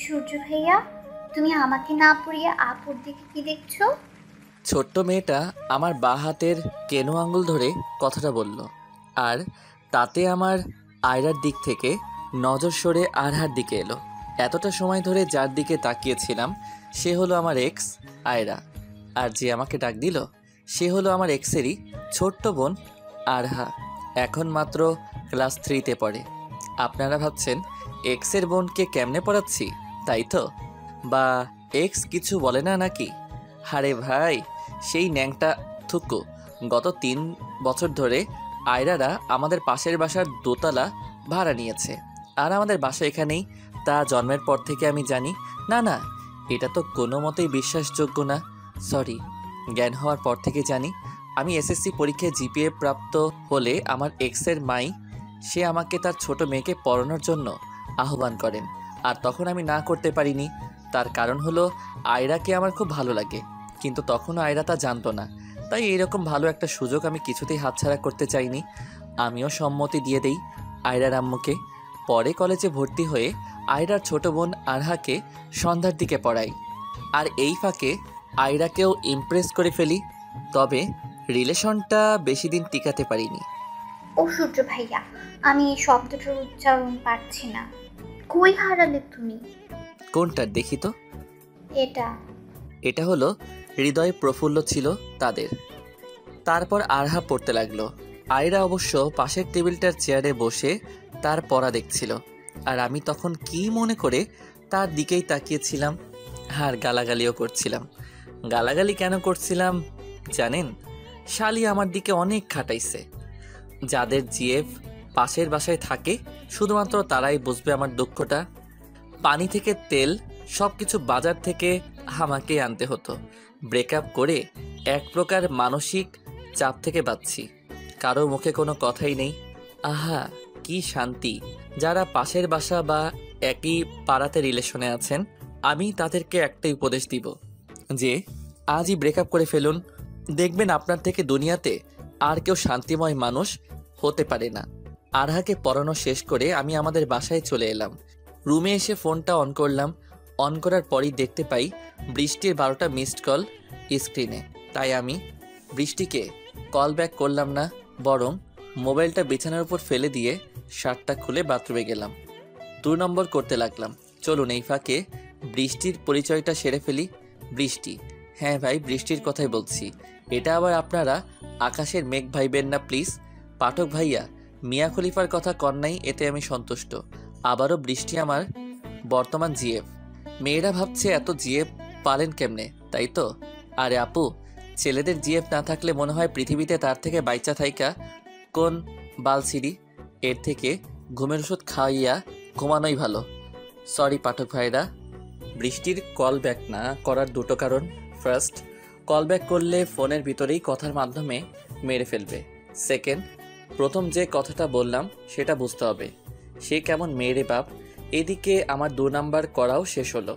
সূর্য ভাইয়া, তুমি আমাকে না পড়িয়ে আপুর দিকে কি দেখছো? ছোট্ট মেয়েটা আমার বাঁ হাতের কেনো আঙুল ধরে কথাটা বলল, আর তাতে আমার আয়রার দিক থেকে নজর সরে আরহার দিকে এলো। এতটা সময় ধরে যার দিকে তাকিয়েছিলাম সে হলো আমার এক্স আয়রা, আর যে আমাকে ডাক দিল সে হলো আমার এক্সেরই ছোট্ট বোন আরহা। এখন মাত্র ক্লাস 3তে পড়ে। আপনারা ভাবছেন এক্সের বোনকে কেমনে পড়াচ্ছি, তাই তো? বা এক্স কিছু বলে না নাকি? আরে ভাই, সেই ন্যাংটা থুকু গত 3 বছর ধরে আয়রারা আমাদের পাশের বাসার দোতলা ভাড়া নিয়েছে, আর আমাদের বাসা এখানেই। তা জন্মের পর থেকে আমি জানি। না না, এটা তো কোনো মতেই বিশ্বাসযোগ্য না। সরি, জ্ঞান হওয়ার পর থেকে জানি। আমি এসএসসি পরীক্ষায় জিপিএ প্রাপ্ত হলে আমার এক্সের মাই সে আমাকে তার ছোট মেয়েকে পড়ানোর জন্য আহ্বান করেন, আর তখন আমি না করতে পারিনি। তার কারণ হলো আয়রাকে আমার খুব ভালো লাগে, কিন্তু তখনও আয়রা তা জানতো না। তাই এরকম ভালো একটা সুযোগ আমি কিছুতেই হাতছাড়া করতে চাইনি। আমিও সম্মতি দিয়ে দেই আয়রার আম্মুকে। পরে কলেজে ভর্তি হয়ে আয়রার ছোট বোন আরহাকে সন্ধ্যার দিকে পড়াই, আর এই ফাঁকে আয়রাকেও ইমপ্রেস করে ফেলি। তবে রিলেশনটা বেশি দিন টিকাতে পারিনি। ও সূর্য ভাইয়া, আমি এই শব্দটার উচ্চারণ পারছি না। কই হারালে তুমি? কোনটার দেখি তো? এটা। এটা হলো হৃদয় প্রফুল্ল ছিল তাদের। তারপর আরহা পড়তে লাগলো। আয়রা অবশ্য পাশের টেবিলটার চেয়ারে বসে তার পড়া দেখছিল, আর আমি তখন কি মনে করে তার দিকেই তাকিয়েছিলাম, আর গালাগালিও করছিলাম। গালাগালি কেন করছিলাম জানেন? শালি আমার দিকে অনেক খাটাইছে। যাদের জিএফ পাশের বাসায় থাকে শুধুমাত্র তারাই বুঝবে আমার দুঃখটা। পানি থেকে তেল সব কিছু বাজার থেকে আমাকে আনতে হতো। ব্রেকআপ করে এক প্রকার মানসিক চাপ থেকে বাঁচছি। কারো মুখে কোনো কথাই নেই। আহা, কি শান্তি! যারা পাশের বাসা বা একই পাড়াতে রিলেশনে আছেন, আমি তাদেরকে একটাই উপদেশ দিব যে আজই ব্রেকআপ করে ফেলুন। দেখবেন আপনার থেকে দুনিয়াতে আর কেউ শান্তিময় মানুষ হতে পারে না। আরহাকে পড়ানো শেষ করে আমি আমাদের বাসায় চলে এলাম। রুমে এসে ফোনটা অন করলাম। অন করার পরই দেখতে পাই বৃষ্টির 12টা মিসড কল স্ক্রিনে। তাই আমি বৃষ্টিকে কল ব্যাক করলাম না, বরং মোবাইলটা বিছানার উপর ফেলে দিয়ে শার্টটা খুলে বাথরুমে গেলাম। 2 নম্বর করতে লাগলাম। চলুন এই ফাঁকে বৃষ্টির পরিচয়টা সেরে ফেলি। বৃষ্টি, হ্যাঁ ভাই, বৃষ্টির কথাই বলছি। এটা আবার আপনারা আকাশের মেঘ ভাইবেন না প্লিজ। পাঠক ভাইয়া, মিয়া খলিফার কথা কন্যাই, এতে আমি সন্তুষ্ট। আবারও বৃষ্টি আমার বর্তমান জিএফ। মেয়েরা ভাবছে এত জিএফ পালেন কেমনে, তাই তো? আরে আপু, ছেলেদের জিএফ না থাকলে মনে হয় পৃথিবীতে তার থেকে বাইচা থাইকা কোন বালছিরি। এর থেকে ঘুমের ওষুধ খাইয়া ঘুমানোই ভালো। সরি পাঠক ভাইরা। বৃষ্টির কল ব্যাক না করার 2টো কারণ। ফার্স্ট, কল ব্যাক করলে ফোনের ভিতরেই কথার মাধ্যমে মেরে ফেলবে। সেকেন্ড, প্রথম যে কথাটা বললাম সেটা বুঝতে হবে সে কেমন মেয়েরে বাপ। এদিকে আমার 2 নাম্বার করাও শেষ হলো।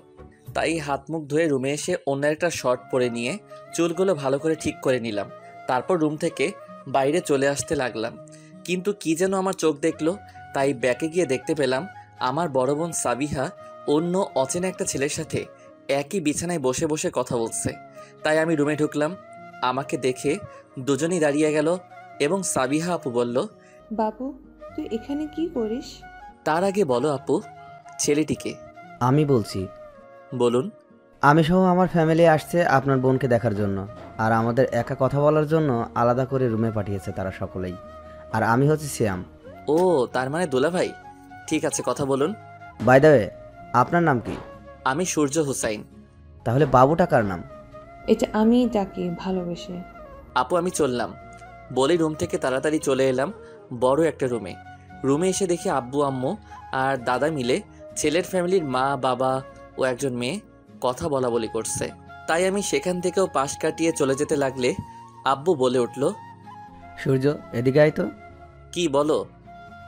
তাই হাত মুখ ধুয়ে রুমে এসে অন্য একটা শর্ট পরে নিয়ে চুলগুলো ভালো করে ঠিক করে নিলাম। তারপর রুম থেকে বাইরে চলে আসতে লাগলাম। কিন্তু কি যেন আমার চোখ দেখলো, তাই ব্যাকে গিয়ে দেখতে পেলাম আমার বড় বোন সাবিহা অন্য অচেনা একটা ছেলের সাথে একই বিছানায় বসে বসে কথা বলছে। তাই আমি রুমে ঢুকলাম। আমাকে দেখে দুজনেই দাঁড়িয়ে গেল এবং সাবিহা আপু বলল, বাবু, তুই এখানে কি করিস? তার আগে বলো আপু, ছেলেটিকে? আমি বলছি। বলুন। আমি সহ আমার ফ্যামিলি আসছে আপনার বোনকে দেখার জন্য, আর আমাদের একা কথা বলার জন্য আলাদা করে রুমে পাঠিয়েছে তারা সকলেই। আর আমি হচ্ছে সিয়াম। ও, তার মানে দোলা ভাই। ঠিক আছে, কথা বলুন। বাই দ্য ওয়ে, আপনার নাম কি? আমি সূর্য হুসাইন। তাহলে বাবুটা কার নাম? এটা আমিই ডাকি ভালোবেসে। আপু আমি চললাম বলে রুম থেকে তাড়াতাড়ি চলে এলাম বড় একটা রুমে। রুমে এসে দেখি আব্বু আম্মু আর দাদা মিলে ছেলের ফ্যামিলির মা বাবা ও একজন মেয়ে কথা বলা বলি করছে। তাই আমি সেখান থেকেও পাশ কাটিয়ে চলে যেতে লাগলে আব্বু বলে উঠল, সূর্য, এদিকে আয় তো। কি বলো?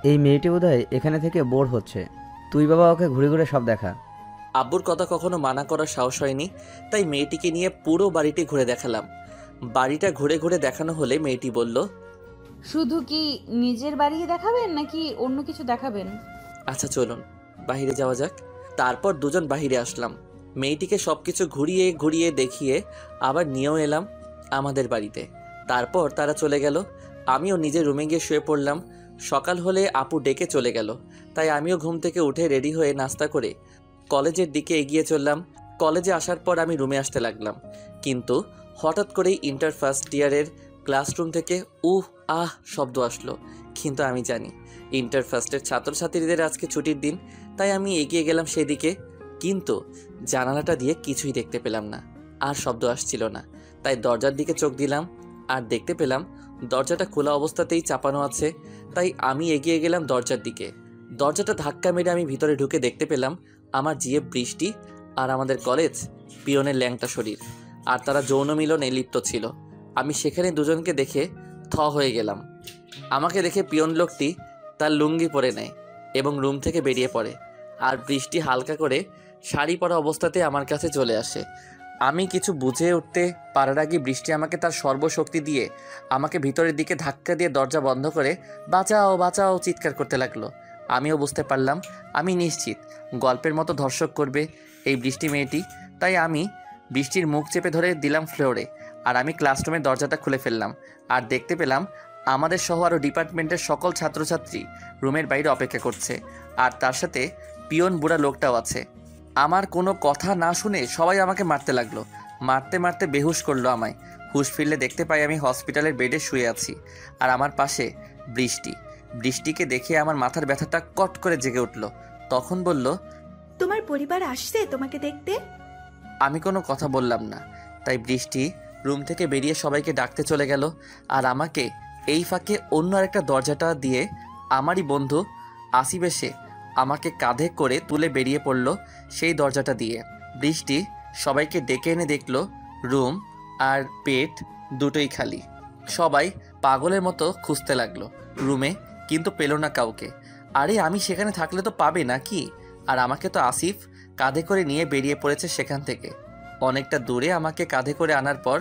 এই মেয়েটি বোধহয় এখানে থেকে বোর হচ্ছে, তুই বাবা ওকে ঘুরে ঘুরে সব দেখা। আব্বুর কথা কখনো মানা করার সাহস হয়নি, তাই মেয়েটিকে নিয়ে পুরো বাড়িটি ঘুরে দেখালাম। বাড়িটা ঘুরে ঘুরে দেখানো হলে মেয়েটি বলল, শুধু কি নিজের বাড়ি দেখাবেন নাকি অন্য কিছু দেখাবেন? আচ্ছা চলুন বাইরে যাওয়া যাক। তারপর দুজন বাহিরে আসলাম। মেয়েটিকে সব কিছু ঘুরিয়ে ঘুরিয়ে দেখিয়ে আবার নিয়েও এলাম আমাদের বাড়িতে। তারপর তারা চলে গেল। আমিও নিজের রুমে গিয়ে শুয়ে পড়লাম। সকাল হলে আপু ডেকে চলে গেল, তাই আমিও ঘুম থেকে উঠে রেডি হয়ে নাস্তা করে কলেজের দিকে এগিয়ে চললাম। কলেজে আসার পর আমি রুমে আসতে লাগলাম, কিন্তু হঠাৎ করেই ইন্টার ফার্স্ট ইয়ারের ক্লাসরুম থেকে আহ শব্দ আসলো। কিন্তু আমি জানি ইন্টার ফার্স্টের ছাত্রছাত্রীদের আজকে ছুটির দিন, তাই আমি এগিয়ে গেলাম সেদিকে। কিন্তু জানালাটা দিয়ে কিছুই দেখতে পেলাম না, আর শব্দ আসছিল না। তাই দরজার দিকে চোখ দিলাম, আর দেখতে পেলাম দরজাটা খোলা অবস্থাতেই চাপানো আছে। তাই আমি এগিয়ে গেলাম দরজার দিকে। দরজাটা ধাক্কা মেরে আমি ভিতরে ঢুকে দেখতে পেলাম আমার জিএফ বৃষ্টি আর আমাদের কলেজ পিয়নের ল্যাংটা শরীর, আর তারা যৌন মিলনে লিপ্ত ছিল। আমি সেখানে দুজনকে দেখে থ হয়ে গেলাম। আমাকে দেখে পিয়ন লোকটি তার লুঙ্গি পরে নেয় এবং রুম থেকে বেরিয়ে পড়ে, আর বৃষ্টি হালকা করে শাড়ি পরা অবস্থাতে আমার কাছে চলে আসে। আমি কিছু বুঝে উঠতে পারার আগে বৃষ্টি আমাকে তার সর্বশক্তি দিয়ে আমাকে ভিতরের দিকে ধাক্কা দিয়ে দরজা বন্ধ করে বাঁচাও বাঁচাও চিৎকার করতে লাগলো। আমিও বুঝতে পারলাম আমি নিশ্চিত গল্পের মতো ধর্ষক করবে এই বৃষ্টি মেয়েটি। তাই আমি বৃষ্টির মুখ চেপে ধরে দিলাম ফ্লোরে, আর আমি ক্লাসরুমের দরজাটা খুলে ফেললাম। আর দেখতে পেলাম আমাদের সহ আরও ডিপার্টমেন্টের সকল ছাত্রছাত্রী রুমের বাইরে অপেক্ষা করছে, আর তার সাথে পিয়ন বুড়া লোকটাও আছে। আমার কোনো কথা না শুনে সবাই আমাকে মারতে লাগলো। মারতে মারতে বেহুশ করলো আমায়। হুশ ফিরলে দেখতে পাই আমি হসপিটালের বেডে শুয়ে আছি, আর আমার পাশে বৃষ্টি। বৃষ্টিকে দেখে আমার মাথার ব্যথাটা কট করে জেগে উঠল। তখন বলল, তোমার পরিবার আসছে তোমাকে দেখতে? আমি কোনো কথা বললাম না। তাই বৃষ্টি রুম থেকে বেরিয়ে সবাইকে ডাকতে চলে গেল, আর আমাকে এই ফাঁকে অন্য আরেকটা দরজাটা দিয়ে আমারই বন্ধু আসিফ এসে আমাকে কাঁধে করে তুলে বেরিয়ে পড়ল সেই দরজাটা দিয়ে। বৃষ্টি সবাইকে ডেকে এনে দেখল রুম আর পেট দুটোই খালি। সবাই পাগলের মতো খুঁজতে লাগলো রুমে, কিন্তু পেল না কাউকে। আরে আমি সেখানে থাকলে তো পাবে না কি? আর আমাকে তো আসিফ কাঁধে করে নিয়ে বেরিয়ে পড়েছে সেখান থেকে। অনেকটা দূরে আমাকে কাঁধে করে আনার পর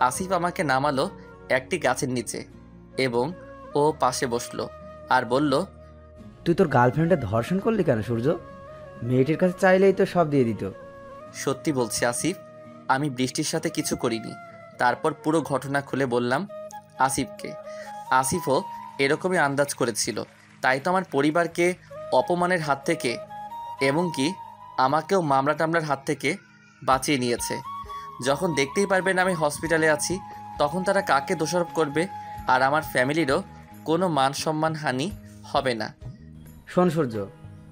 আসিফ আমাকে নামালো একটি গাছের নিচে এবং ও পাশে বসলো আর বলল, তুই তোর গার্লফ্রেন্ডে ধর্ষণ করলি কেন সূর্য? মেয়েটির কাছে চাইলেই তো সব দিয়ে দিত। সত্যি বলছি আসিফ, আমি বৃষ্টির সাথে কিছু করিনি। তারপর পুরো ঘটনা খুলে বললাম আসিফকে। আসিফও এরকমই আন্দাজ করেছিল, তাই তো আমার পরিবারকে অপমানের হাত থেকে এমনকি আমাকেও মামলা টামলার হাত থেকে বাঁচিয়ে নিয়েছে। যখন দেখতেই পারবেন আমি হসপিটালে আছি, তখন তারা কাকে দোষারোপ করবে? আর আমার ফ্যামিলিরও কোনো মান সম্মান হানি হবে না। শোন সূর্য,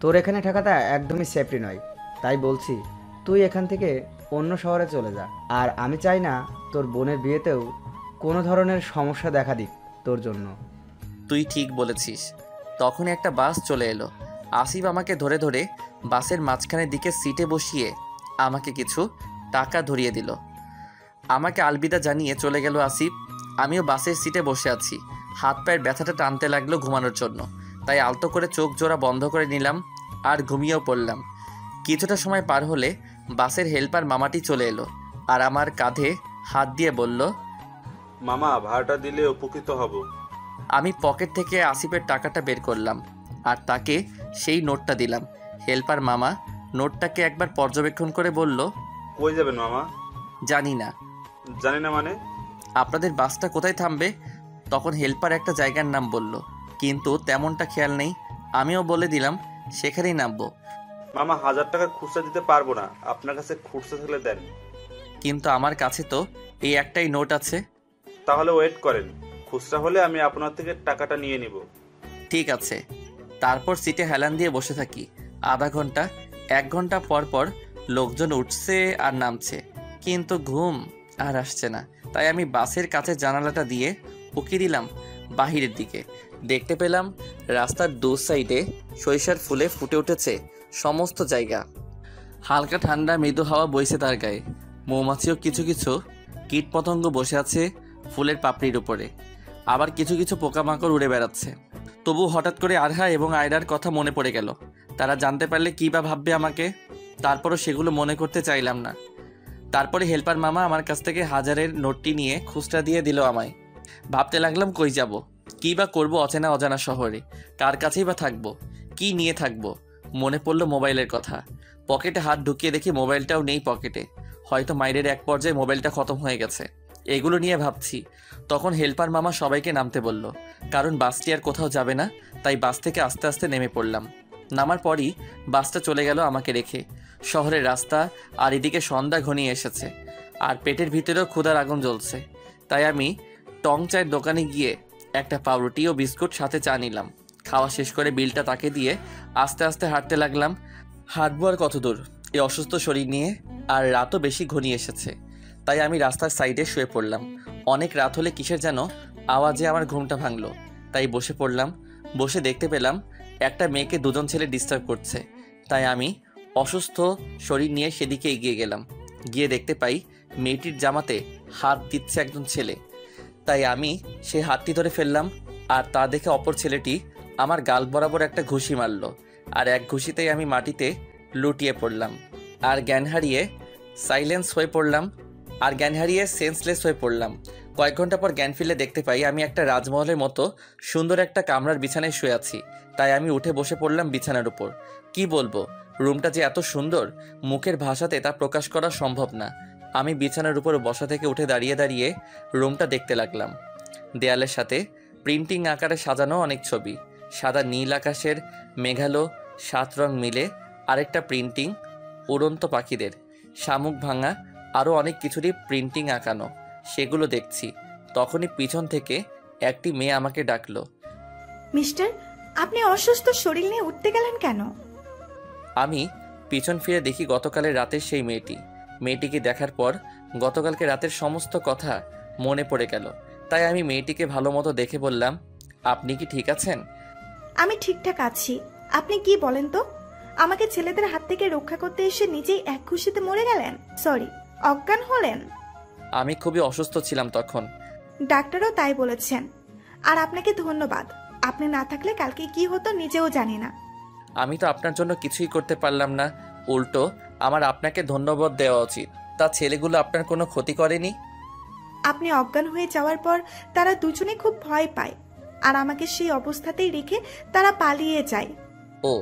তোর এখানে থাকাটা একদমই সেফটি নয়, তাই বলছি তুই এখান থেকে অন্য শহরে চলে যা। আর আমি চাই না তোর বোনের বিয়েতেও কোনো ধরনের সমস্যা দেখা দিক তোর জন্য। তুই ঠিক বলেছিস। তখনই একটা বাস চলে এলো। আসিফ আমাকে ধরে ধরে বাসের মাঝখানের দিকে সিটে বসিয়ে আমাকে কিছু টাকা ধরিয়ে দিল। আমাকে আলবিদা জানিয়ে চলে গেল আসিফ। আমিও বাসের সিটে বসে আছি। হাত পায়ের ব্যথাটা টানতে লাগলো ঘুমানোর জন্য, তাই আলতো করে চোখ জোড়া বন্ধ করে নিলাম আর ঘুমিয়েও পড়লাম। কিছুটা সময় পার হলে বাসের হেল্পার মামাটি চলে এলো আর আমার কাঁধে হাত দিয়ে বলল, মামা ভাড়াটা দিলে উপকৃত হব। আমি পকেট থেকে আসিফের টাকাটা বের করলাম আর তাকে সেই নোটটা দিলাম। হেল্পার মামা নোটটাকে একবার পর্যবেক্ষণ করে বলল, কই যাবেন মামা? জানি না। জানি না মানে? আপনাদের বাসটা কোথায় থামবে? তখন হেল্পার একটা জায়গার নাম বলল, কিন্তু তেমনটা খেয়াল নেই। আমিও বলে দিলাম সেখানেই নামবো। মামা 1000 টাকা খুচরা দিতে পারবো না, আপনার কাছে খুচরা থাকলে দেন। কিন্তু আমার কাছে তো এই একটাই নোট আছে। তাহলে ওয়েট করেন, খুচরা হলে আমি আপনার থেকে টাকাটা নিয়ে নিব। ঠিক আছে। তারপর সিটে হেলান দিয়ে বসে থাকি আধা ঘন্টা। 1 ঘন্টা পর পর লোকজন উঠছে আর নামছে, কিন্তু ঘুম আর আসছে না। তাই আমি বাসের কাছে জানালাটা দিয়ে উকি দিলাম বাহিরের দিকে। দেখতে পেলাম রাস্তার দু সাইডে সরিষার ফুলে ফুটে উঠেছে সমস্ত জায়গা। হালকা ঠান্ডা মৃদু হাওয়া বইছে তার গায়ে। মৌমাছিও কিছু কিছু কীটপতঙ্গ বসে আছে ফুলের পাপড়ির উপরে, আবার কিছু কিছু পোকামাকড় উড়ে বেড়াচ্ছে। তবু হঠাৎ করে আরহা এবং আয়রার কথা মনে পড়ে গেল। তারা জানতে পারলে কী বা ভাববে আমাকে। তারপরও সেগুলো মনে করতে চাইলাম না। তারপরে হেল্পার মামা আমার কাছ থেকে 1000-এর নোটটি নিয়ে খুচরা দিয়ে দিল আমায়। ভাবতে লাগলাম কই যাব, কী বা করবো অচেনা অজানা শহরে, কার কাছেই বা থাকবো, কি নিয়ে থাকবো। মনে পড়লো মোবাইলের কথা। পকেটে হাত ঢুকিয়ে দেখি মোবাইলটাও নেই পকেটে। হয়তো মাইরের এক পর্যায়ে মোবাইলটা খতম হয়ে গেছে। এগুলো নিয়ে ভাবছি, তখন হেল্পার মামা সবাইকে নামতে বলল, কারণ বাসটি আর কোথাও যাবে না। তাই বাস থেকে আস্তে আস্তে নেমে পড়লাম। নামার পরই বাসটা চলে গেল আমাকে রেখে। শহরের রাস্তা আর এদিকে সন্ধ্যা ঘনিয়ে এসেছে, আর পেটের ভিতরেও ক্ষুধার আগুন জ্বলছে। তাই আমি টং চায়ের দোকানে গিয়ে একটা পাউরুটি ও বিস্কুট সাথে চা নিলাম। খাওয়া শেষ করে বিলটা তাকে দিয়ে আস্তে আস্তে হাঁটতে লাগলাম। হাঁটবো আর কত দূর এই অসুস্থ শরীর নিয়ে, আর রাতও বেশি ঘনিয়ে এসেছে। তাই আমি রাস্তার সাইডে শুয়ে পড়লাম। অনেক রাত হলে কিসের যেন আওয়াজে আমার ঘুমটা ভাঙলো। তাই বসে পড়লাম। বসে দেখতে পেলাম একটা মেয়েকে দুজন ছেলে ডিস্টার্ব করছে। তাই আমি অসুস্থ শরীর নিয়ে সেদিকে এগিয়ে গেলাম। গিয়ে দেখতে পাই মেয়েটির জামাতে হাত দিচ্ছে একজন ছেলে। তাই আমি সেই হাতটি ধরে ফেললাম, আর তা দেখে অপর ছেলেটি আমার গাল বরাবর একটা ঘুষি মারল। আর এক ঘুষিতেই আমি মাটিতে লুটিয়ে পড়লাম, আর জ্ঞান হারিয়ে সেন্সলেস হয়ে পড়লাম। কয়েক ঘন্টা পর জ্ঞান ফিরলে দেখতে পাই আমি একটা রাজমহলের মতো সুন্দর একটা কামরার বিছানায় শুয়ে আছি। তাই আমি উঠে বসে পড়লাম বিছানার উপর। কি বলবো, রুমটা যে এত সুন্দর, মুখের ভাষাতে তা প্রকাশ করা সম্ভব না। আমি বিছানার উপর বসা থেকে উঠে দাঁড়িয়ে দাঁড়িয়ে রুমটা দেখতে লাগলাম। দেয়ালের সাথে প্রিন্টিং আকারে সাজানো অনেক ছবি, সাদা নীল আকাশের মেঘালো 7 রং মিলে আরেকটা প্রিন্টিং, উড়ন্ত পাখিদের, শামুক ভাঙা, আরও অনেক কিছুরই প্রিন্টিং আঁকানো। সেগুলো দেখছি। তখনই পিছন থেকে একটি মেয়ে আমাকে ডাকলো। মিস্টার, আপনি অসুস্থ শরীর নিয়ে উঠতে গেলেন কেন? আমি পিছন ফিরে দেখি গতকালের রাতের সেই মেয়েটি। মেয়েটিকে দেখার পর গতকালকে রাতের সমস্ত কথা মনে পড়ে গেল। তাই আমি মেয়েটিকে ভালো মতো দেখে বললাম, আপনি কি ঠিক আছেন? আমি ঠিকঠাক আছি। আপনি কি বলেন তো? আমাকে ছেলেদের হাত থেকে রক্ষা করতে এসে নিজেই এক খুশিতে মরে গেলেন, সরি অজ্ঞান হলেন। আমি খুবই অসুস্থ ছিলাম তখন। ডাক্তারও তাই বলেছেন। আর আপনাকে ধন্যবাদ। আপনি না থাকলে কালকে কি হতো নিজেও জানি না। আমি তো আপনার জন্য কিছুই করতে পারলাম না, উল্টো আমার আপনাকে ধন্যবাদ দেওয়া উচিত। তা ছেলেগুলো আপনার কোনো ক্ষতি করেনি? আপনি অজ্ঞান হয়ে যাওয়ার পর তারা দুজনে খুব ভয় পায়, আর আমাকে সেই অবস্থাতেই রেখে তারা পালিয়ে যায়। ও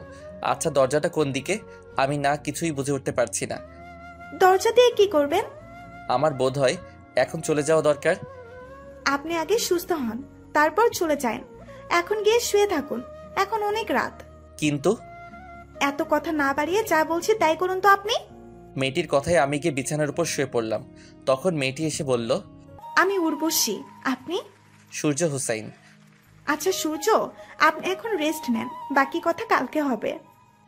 আচ্ছা, দরজাটা কোন দিকে? আমি না কিছুই বুঝে উঠতে পারছি না। দরজা দিয়ে কি করবেন? আমার বোধ হয় এখন চলে যাওয়া দরকার। আপনি আগে সুস্থ হন, তারপর চলে যান। এখন গিয়ে শুয়ে থাকুন, এখন অনেক রাত। কিন্তু এত কথা না বাড়িয়ে যা বলছি তাই করুন তো আপনি। মেয়েটির কথায় আমি গিয়ে বিছানার উপর শুয়ে পড়লাম। তখন মেয়েটি এসে বলল, আমি উর্বশী, আপনি? সূর্য হুসাইন। আচ্ছা সূর্য, আপনি এখন রেস্ট নেন, বাকি কথা কালকে হবে।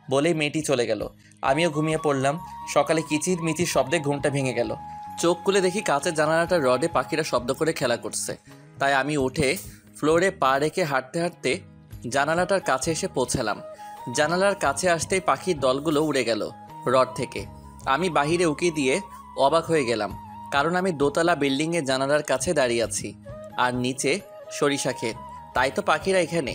বলেই মেয়েটি চলে গেল। আমিও ঘুমিয়ে পড়লাম। সকালে কিচির মিচির শব্দে ঘুমটা ভেঙে গেল। চোখ খুলে দেখি কাঁচের জানালাটার রডে পাখিরা শব্দ করে খেলা করছে। তাই আমি উঠে ফ্লোরে পা রেখে হাঁটতে হাঁটতে জানালাটার কাছে এসে পৌঁছালাম। জানালার কাছে আসতেই পাখির দলগুলো উড়ে গেল রড থেকে। আমি বাহিরে উকি দিয়ে অবাক হয়ে গেলাম, কারণ আমি দোতলা বিল্ডিংয়ের জানালার কাছে দাঁড়িয়ে আছি, আর নিচে সরিষা ক্ষেত। তাই তো পাখিরা এখানে।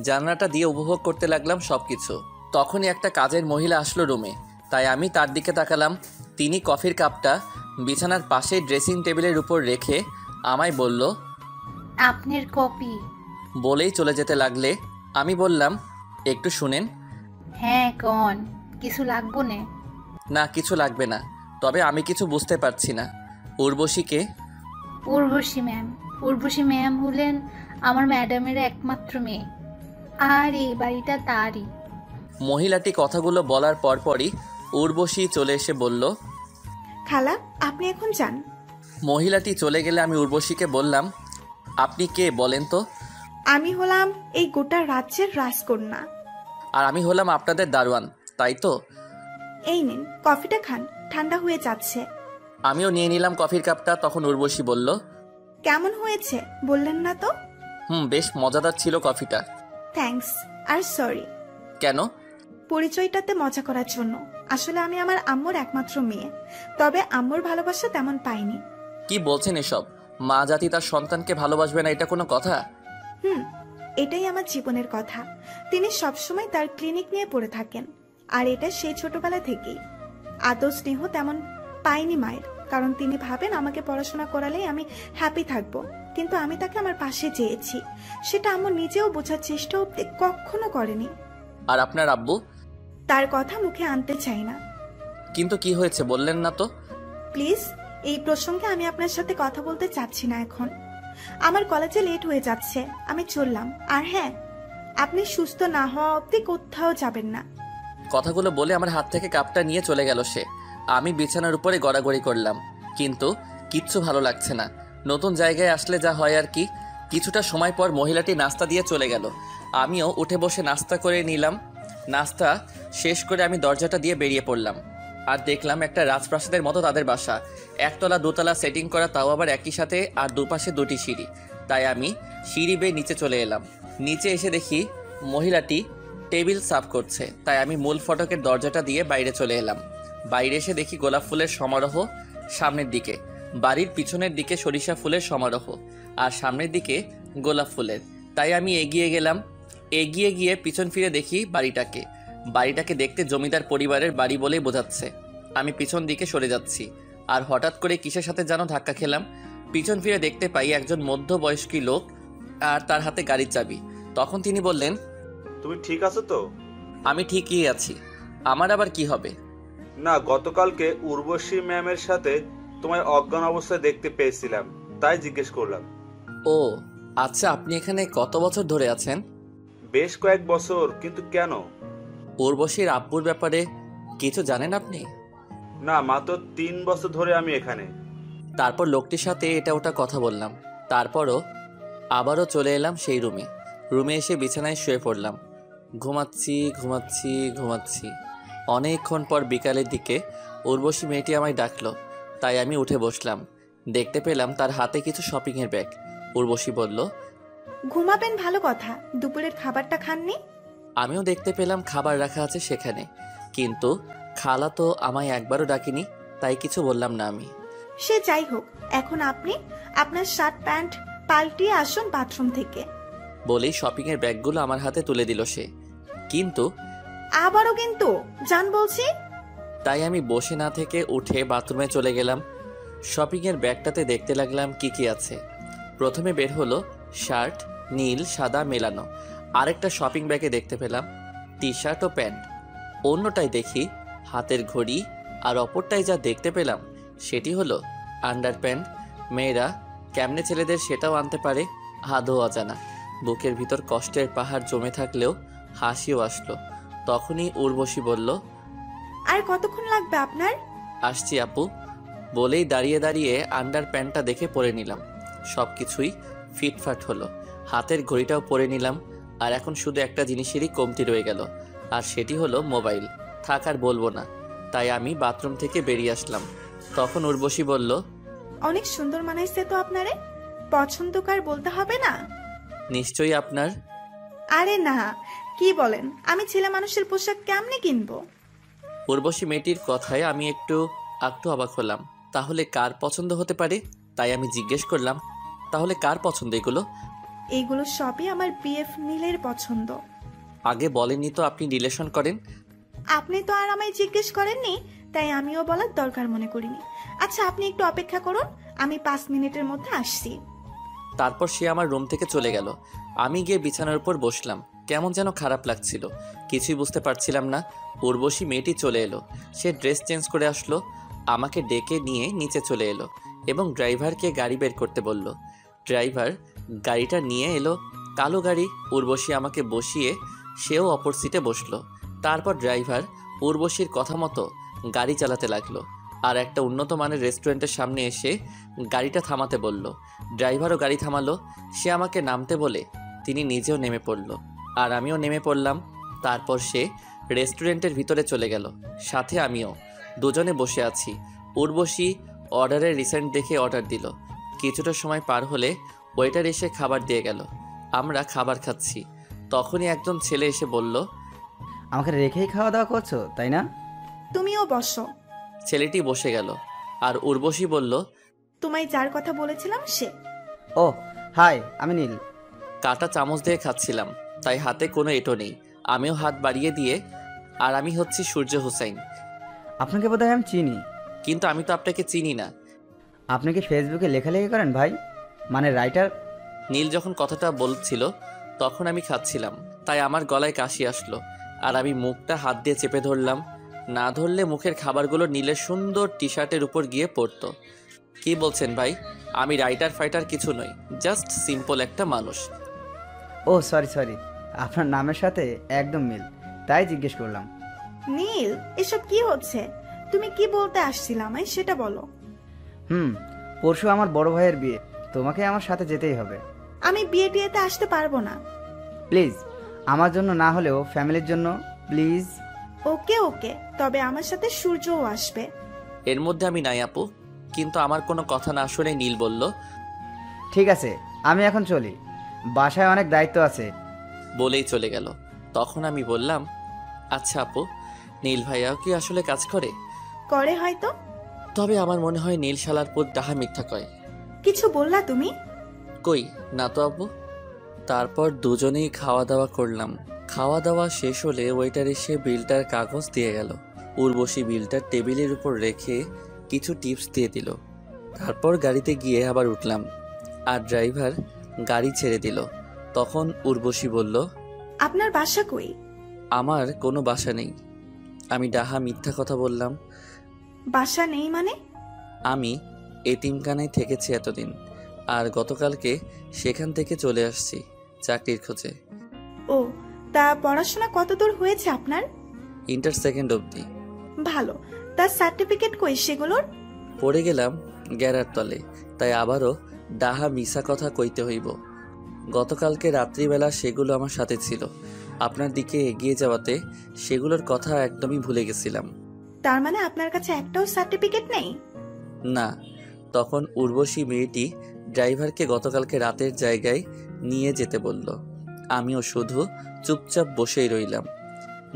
জানালাটা দিয়ে উপভোগ করতে লাগলাম সব কিছু। তখনই একটা কাজের মহিলা আসলো রুমে। তাই আমি তার দিকে তাকালাম। তিনি কফির কাপটা বিছানার পাশে ড্রেসিং টেবিলের উপর রেখে আমায় বলল, আপনার কপি। বলেই চলে যেতে লাগলে আমি বললাম, একটু শুনেন। হ্যাঁ কন, কিছু লাগবো না? না, কিছু লাগবে না, তবে আমি কিছু বুঝতে পারছি না। উর্বশীকে? উর্বশী ম্যাম হলেন আমার ম্যাডামের একমাত্র মেয়ে, আর এই বাড়িটা তারই। মহিলাটি কথাগুলো বলার পরপরই উর্বশী চলে এসে বলল, খালা আপনি এখন যান। মহিলাটি চলে গেলে আমি উর্বশীকে বললাম, আপনি কে বলেন তো? আমি হলাম এই গোটা রাজ্যের রাজকন্যা। আর আমি হলাম আপনাদের দারোয়ান, তাই তো? এই নিন কফিটা খান, ঠান্ডা হয়ে যাচ্ছে। আমিও নিয়ে নিলাম কফির কাপটা। তখন উর্বশী বলল, কেমন হয়েছে বললেন না তো? বেশ মজাদার ছিল কফিটা। থ্যাঙ্কস আর সরি। কেন? পরিচয়টাতে মজা করার জন্য। আসলে আমি আমার আম্মুর একমাত্র মেয়ে, তবে আম্মুর ভালোবাসা তেমন পাইনি। কি বলছেন এসব? মা জাতি তার সন্তানকে ভালোবাসবে না, এটা কোনো কথা? এটাই আমার জীবনের কথা। তিনি সবসময় তার ক্লিনিক নিয়ে পড়ে থাকেন, আর এটা সেই ছোটবেলা থেকেই। আদর স্নেহ তেমন পাইনি মায়ের, কারণ তিনি ভাবেন আমাকে পড়াশোনা করালেই আমি হ্যাপি থাকবো। কিন্তু আমি তাকে আমার পাশে চেয়েছি, সেটা আম্মু নিজেও বোঝার চেষ্টা কখনো করেনি। আর আপনার আব্বু? তার কথা মুখে আনতে চাই না, কিন্তু কি হয়েছে বললেন না তো? প্লিজ, এই প্রসঙ্গে আমি আপনার সাথে কথা বলতে চাচ্ছি না এখন। আমার কলেজে লেট হয়ে যাচ্ছে, আমি চললাম। আর হ্যাঁ, আপনি সুস্থ না হওয়া অবধি কোথাও যাবেন না। কথাগুলো বলে আমার হাত থেকে কাপটা নিয়ে চলে গেল সে। আমি বিছানার উপরে গড়াগড়ি করলাম, কিন্তু কিচ্ছু ভালো লাগছে না। নতুন জায়গায় আসলে যা হয় আর কি। কিছুটা সময় পর মহিলাটি নাস্তা দিয়ে চলে গেল। আমিও উঠে বসে নাস্তা করে নিলাম। নাস্তা শেষ করে আমি দরজাটা দিয়ে বেরিয়ে পড়লাম। আর দেখলাম একটা রাজপ্রাসাদের মতো তাদের বাসা। একতলা দোতলা সেটিং করা, তাও আবার একই সাথে, আর দুপাশে দুটি সিঁড়ি। তাই আমি সিঁড়ি বেয়ে নিচে চলে এলাম। নিচে এসে দেখি মহিলাটি টেবিল সাফ করছে। তাই আমি মূল ফটকের দরজাটা দিয়ে বাইরে চলে এলাম। বাইরে এসে দেখি গোলাপ ফুলের সমারোহ সামনের দিকে, বাড়ির পিছনের দিকে সরিষা ফুলের সমারোহ, আর সামনের দিকে গোলাপ ফুলের। তাই আমি এগিয়ে গেলাম। এগিয়ে গিয়ে পিছন ফিরে দেখি বাড়িটাকে দেখতে জমিদার পরিবারের বাড়ি বলেই বোঝাচ্ছে। আমি পিছন দিকে সরে যাচ্ছি, আর হঠাৎ করে কিসের সাথে যেন ধাক্কা খেলাম। পিছন ফিরে দেখতে পাই একজন মধ্যবয়স্কী লোক, আর তার হাতে গাড়ির চাবি। তখন তিনি বললেন, তুমি ঠিক আছো তো? আমি ঠিকই আছি। আমার আবার কি হবে? না, গতকালকে উর্বশী ম্যামের সাথে তোমায় অজ্ঞান অবস্থায় দেখতে পেয়েছিলাম, তাই জিজ্ঞেস করলাম। ও আচ্ছা, আপনি এখানে কত বছর ধরে আছেন? বেশ কয়েক বছর। কিন্তু কেন? উর্বশীর আব্বুর ব্যাপারে কিছু জানেন আপনি? না, মাত্র 3 বছর ধরে আমি এখানে। তারপর লোকটির সাথে এটা ওটা কথা বললাম। তারপরও আবারও চলে এলাম সেই রুমে এসে বিছানায় শুয়ে পড়লাম। ঘুমাচ্ছি। অনেকক্ষণ পর বিকালের দিকে উর্বশী মেয়েটি আমায় ডাকলো, তাই আমি উঠে বসলাম। দেখতে পেলাম তার হাতে কিছু শপিংয়ের ব্যাগ। উর্বশী বলল, ঘুমাবেন, ভালো কথা। দুপুরের খাবারটা খাননি? আমিও দেখতে পেলাম খাবার রাখা আছে সেখানে, কিন্তু খালা তো আমায় একবারও ডাকিনি, তাই কিছু বললাম না আমি। সে যাই হোক, এখন আপনি আপনার শার্ট প্যান্ট পাল্টিয়ে আসুন বাথরুম থেকে। বলেই শপিংয়ের ব্যাগগুলো আমার হাতে তুলে দিল সে। কিন্তু আবারও কিন্তু জান বলছি। তাই আমি বসে না থেকে উঠে বাথরুমে চলে গেলাম। শপিংয়ের ব্যাগটাতে দেখতে লাগলাম কি কি আছে। প্রথমে বের হলো শার্ট, নীল সাদা মেলানো। আরেকটা শপিং ব্যাগে দেখতে পেলাম টি শার্ট ও প্যান্ট। অন্যটাই দেখি হাতের ঘড়ি, আর অপরটাই যা দেখতে পেলাম সেটি হলো আন্ডার প্যান্ট। মেয়েরা কেমনে ছেলেদের সেটাও আনতে পারে, আদৌ অজানা। বুকের ভিতর কষ্টের পাহাড় জমে থাকলেও হাসিও আসলো। তখনই উর্বশী বলল, আর কতক্ষণ লাগবে আপনার? আসছি আপু। বলেই দাঁড়িয়ে দাঁড়িয়ে আন্ডার প্যান্টটা দেখে পরে নিলাম। সব কিছুই ফিটফাট হলো। হাতের ঘড়িটাও পরে নিলাম। আর এখন শুধু একটা জিনিসেরই কমতি রয়ে গেল, আর সেটি হলো মোবাইল। থাক আর বলবো না, তাই আমি বাথরুম থেকে বেরিয়ে আসলাম। তখন উর্বশী বলল, অনেক সুন্দর মানাইছে তো আপনারে। পছন্দকার বলতে হবে না? নিশ্চয়ই আপনার। আরে না, কি বলেন, আমি ছেলে মানুষের পোশাক কেমনে কিনবো? উর্বশী মেয়েটির কথায় আমি একটু অবাক হলাম। তাহলে কার পছন্দ হতে পারে? তাই আমি জিজ্ঞেস করলাম, তাহলে কার পছন্দ এগুলো? এইগুলো সবই আমার বিএফ নীলের পছন্দ। আগে বলেননি তো আপনি রিলেশন করেন। আপনি তো আর আমায় জিজ্ঞেস করেননি, তাই আমিও বলার দরকার মনে করিনি। আচ্ছা, আপনি একটু অপেক্ষা করুন, আমি 5 মিনিটের মধ্যে আসছি। তারপর সে আমার রুম থেকে চলে গেল। আমি গিয়ে বিছানার উপর বসলাম। কেমন যেন খারাপ লাগছিল, কিছুই বুঝতে পারছিলাম না। উর্বশী মেয়েটি চলে এলো। সে ড্রেস চেঞ্জ করে আসলো, আমাকে ডেকে নিয়ে নিচে চলে এলো এবং ড্রাইভারকে গাড়ি বের করতে বলল। ড্রাইভার গাড়িটা নিয়ে এলো, কালো গাড়ি। উর্বশী আমাকে বসিয়ে সেও অপর সিটে বসলো। তারপর ড্রাইভার উর্বশীর কথা মতো গাড়ি চালাতে লাগলো, আর একটা উন্নত মানের রেস্টুরেন্টের সামনে এসে গাড়িটা থামাতে বলল। ড্রাইভারও গাড়ি থামালো। সে আমাকে নামতে বলে তিনি নিজেও নেমে পড়ল, আর আমিও নেমে পড়লাম। তারপর সে রেস্টুরেন্টের ভিতরে চলে গেল, সাথে আমিও। দুজনে বসে আছি। উর্বশী অর্ডারের রিসেন্ট দেখে অর্ডার দিল। কিছুটা সময় পার হলে ওয়েটার এসে খাবার দিয়ে গেল। আমরা খাবার খাচ্ছি। তখনই একজন ছেলে এসে বলল, আমাকে রেখেই খাওয়া দাওয়া করছো তাই না? তুমিও বসো। ছেলেটি বসে গেল, আর উর্বশী বলল, তোমায় যার কথা বলেছিলাম সে। ও হাই, আমি নীল। কাটা চামচ দিয়ে খাচ্ছিলাম, তাই হাতে কোনো এঁটো নেই। আমিও হাত বাড়িয়ে দিয়ে, আর আমি হচ্ছি সূর্য হুসাইন। আপনাকে বোধহয় আমি চিনি। কিন্তু আমি তো আপনাকে চিনি না। আপনি কি ফেসবুকে লেখালেখি করেন ভাই? মানে রাইটার? নীল যখন কথাটা বলছিল তখন আমি খাচ্ছিলাম, তাই আমার গলায় কাশি আসলো, আর আমি মুখটা হাত দিয়ে চেপে ধরলাম। না ধরলে মুখের খাবারগুলো নীলের সুন্দর টি শার্টের উপর গিয়ে পড়তো। কি বলছেন ভাই? আমি রাইটার ফাইটার কিছু নই, জাস্ট সিম্পল একটা মানুষ। ও সরি, আপনার নামের সাথে একদম মিল, তাই জিজ্ঞেস করলাম। নীল, এসব কি হচ্ছে? তুমি কি বলতে আসছিলে আমায় সেটা বলো। পরশু আমার বড় ভাইয়ের বিয়ে, তোমাকে আমার সাথে যেতেই হবে। আমি বিয়ে টিয়েতে আসতে পারবো না। প্লিজ, আমার জন্য না হলেও ফ্যামিলির জন্য প্লিজ। ওকে, তবে আমার সাথে সূর্যও আসবে। এর মধ্যে আমি নাই আপু। কিন্তু আমার কোনো কথা না শুনে নীল বলল, ঠিক আছে, আমি এখন চলি, বাসায় অনেক দায়িত্ব আছে। বলেই চলে গেল। তখন আমি বললাম, আচ্ছা আপু, নীল ভাইয়াও কি আসলে কাজ করে? করে হয়তো। তবে আমার মনে হয় নীল শালার পুত ডাহা মিথ্যা কয়। কিছু বললা তুমি? কই না তো আপু। তারপর দুজনেই খাওয়া দাওয়া করলাম। খাওয়া দাওয়া শেষ হলে ওয়েটার এসে বিলটার কাগজ দিয়ে গেল। উর্বশী বিলটা টেবিলের উপর রেখে কিছু টিপস দিয়ে দিল। তারপর গাড়িতে গিয়ে আবার উঠলাম, আর ড্রাইভার গাড়ি ছেড়ে দিল। তখন উর্বশী বলল, আপনার বাসা কই? আমার কোনো বাসা নেই। আমি ডাহা মিথ্যা কথা বললাম। বাসা নেই মানে? আমি এতিমখানায় থেকেছি এতদিন, আর গতকালকে সেখান থেকে চলে আসছি চাকরির খোঁজে। ও, তা পড়াশোনা কতদূর হয়েছে আপনার? ইন্টার সেকেন্ড অবধি। ভালো, তার সার্টিফিকেট কই সেগুলোর? পড়ে গেলাম গ্যারার তলে, তাই আবারও ডাহা মিশা কথা কইতে হইব। গতকালকে রাত্রিবেলা সেগুলো আমার সাথে ছিল। আপনার দিকে এগিয়ে যাওয়াতে সেগুলোর কথা একদমই ভুলে গেছিলাম। তার মানে আপনার কাছে একটাও সার্টিফিকেট নেই? না। তখন উর্বশী মেয়েটি ড্রাইভারকে গতকালকে রাতের জায়গায় নিয়ে যেতে বলল। আমিও শুধু চুপচাপ বসেই রইলাম।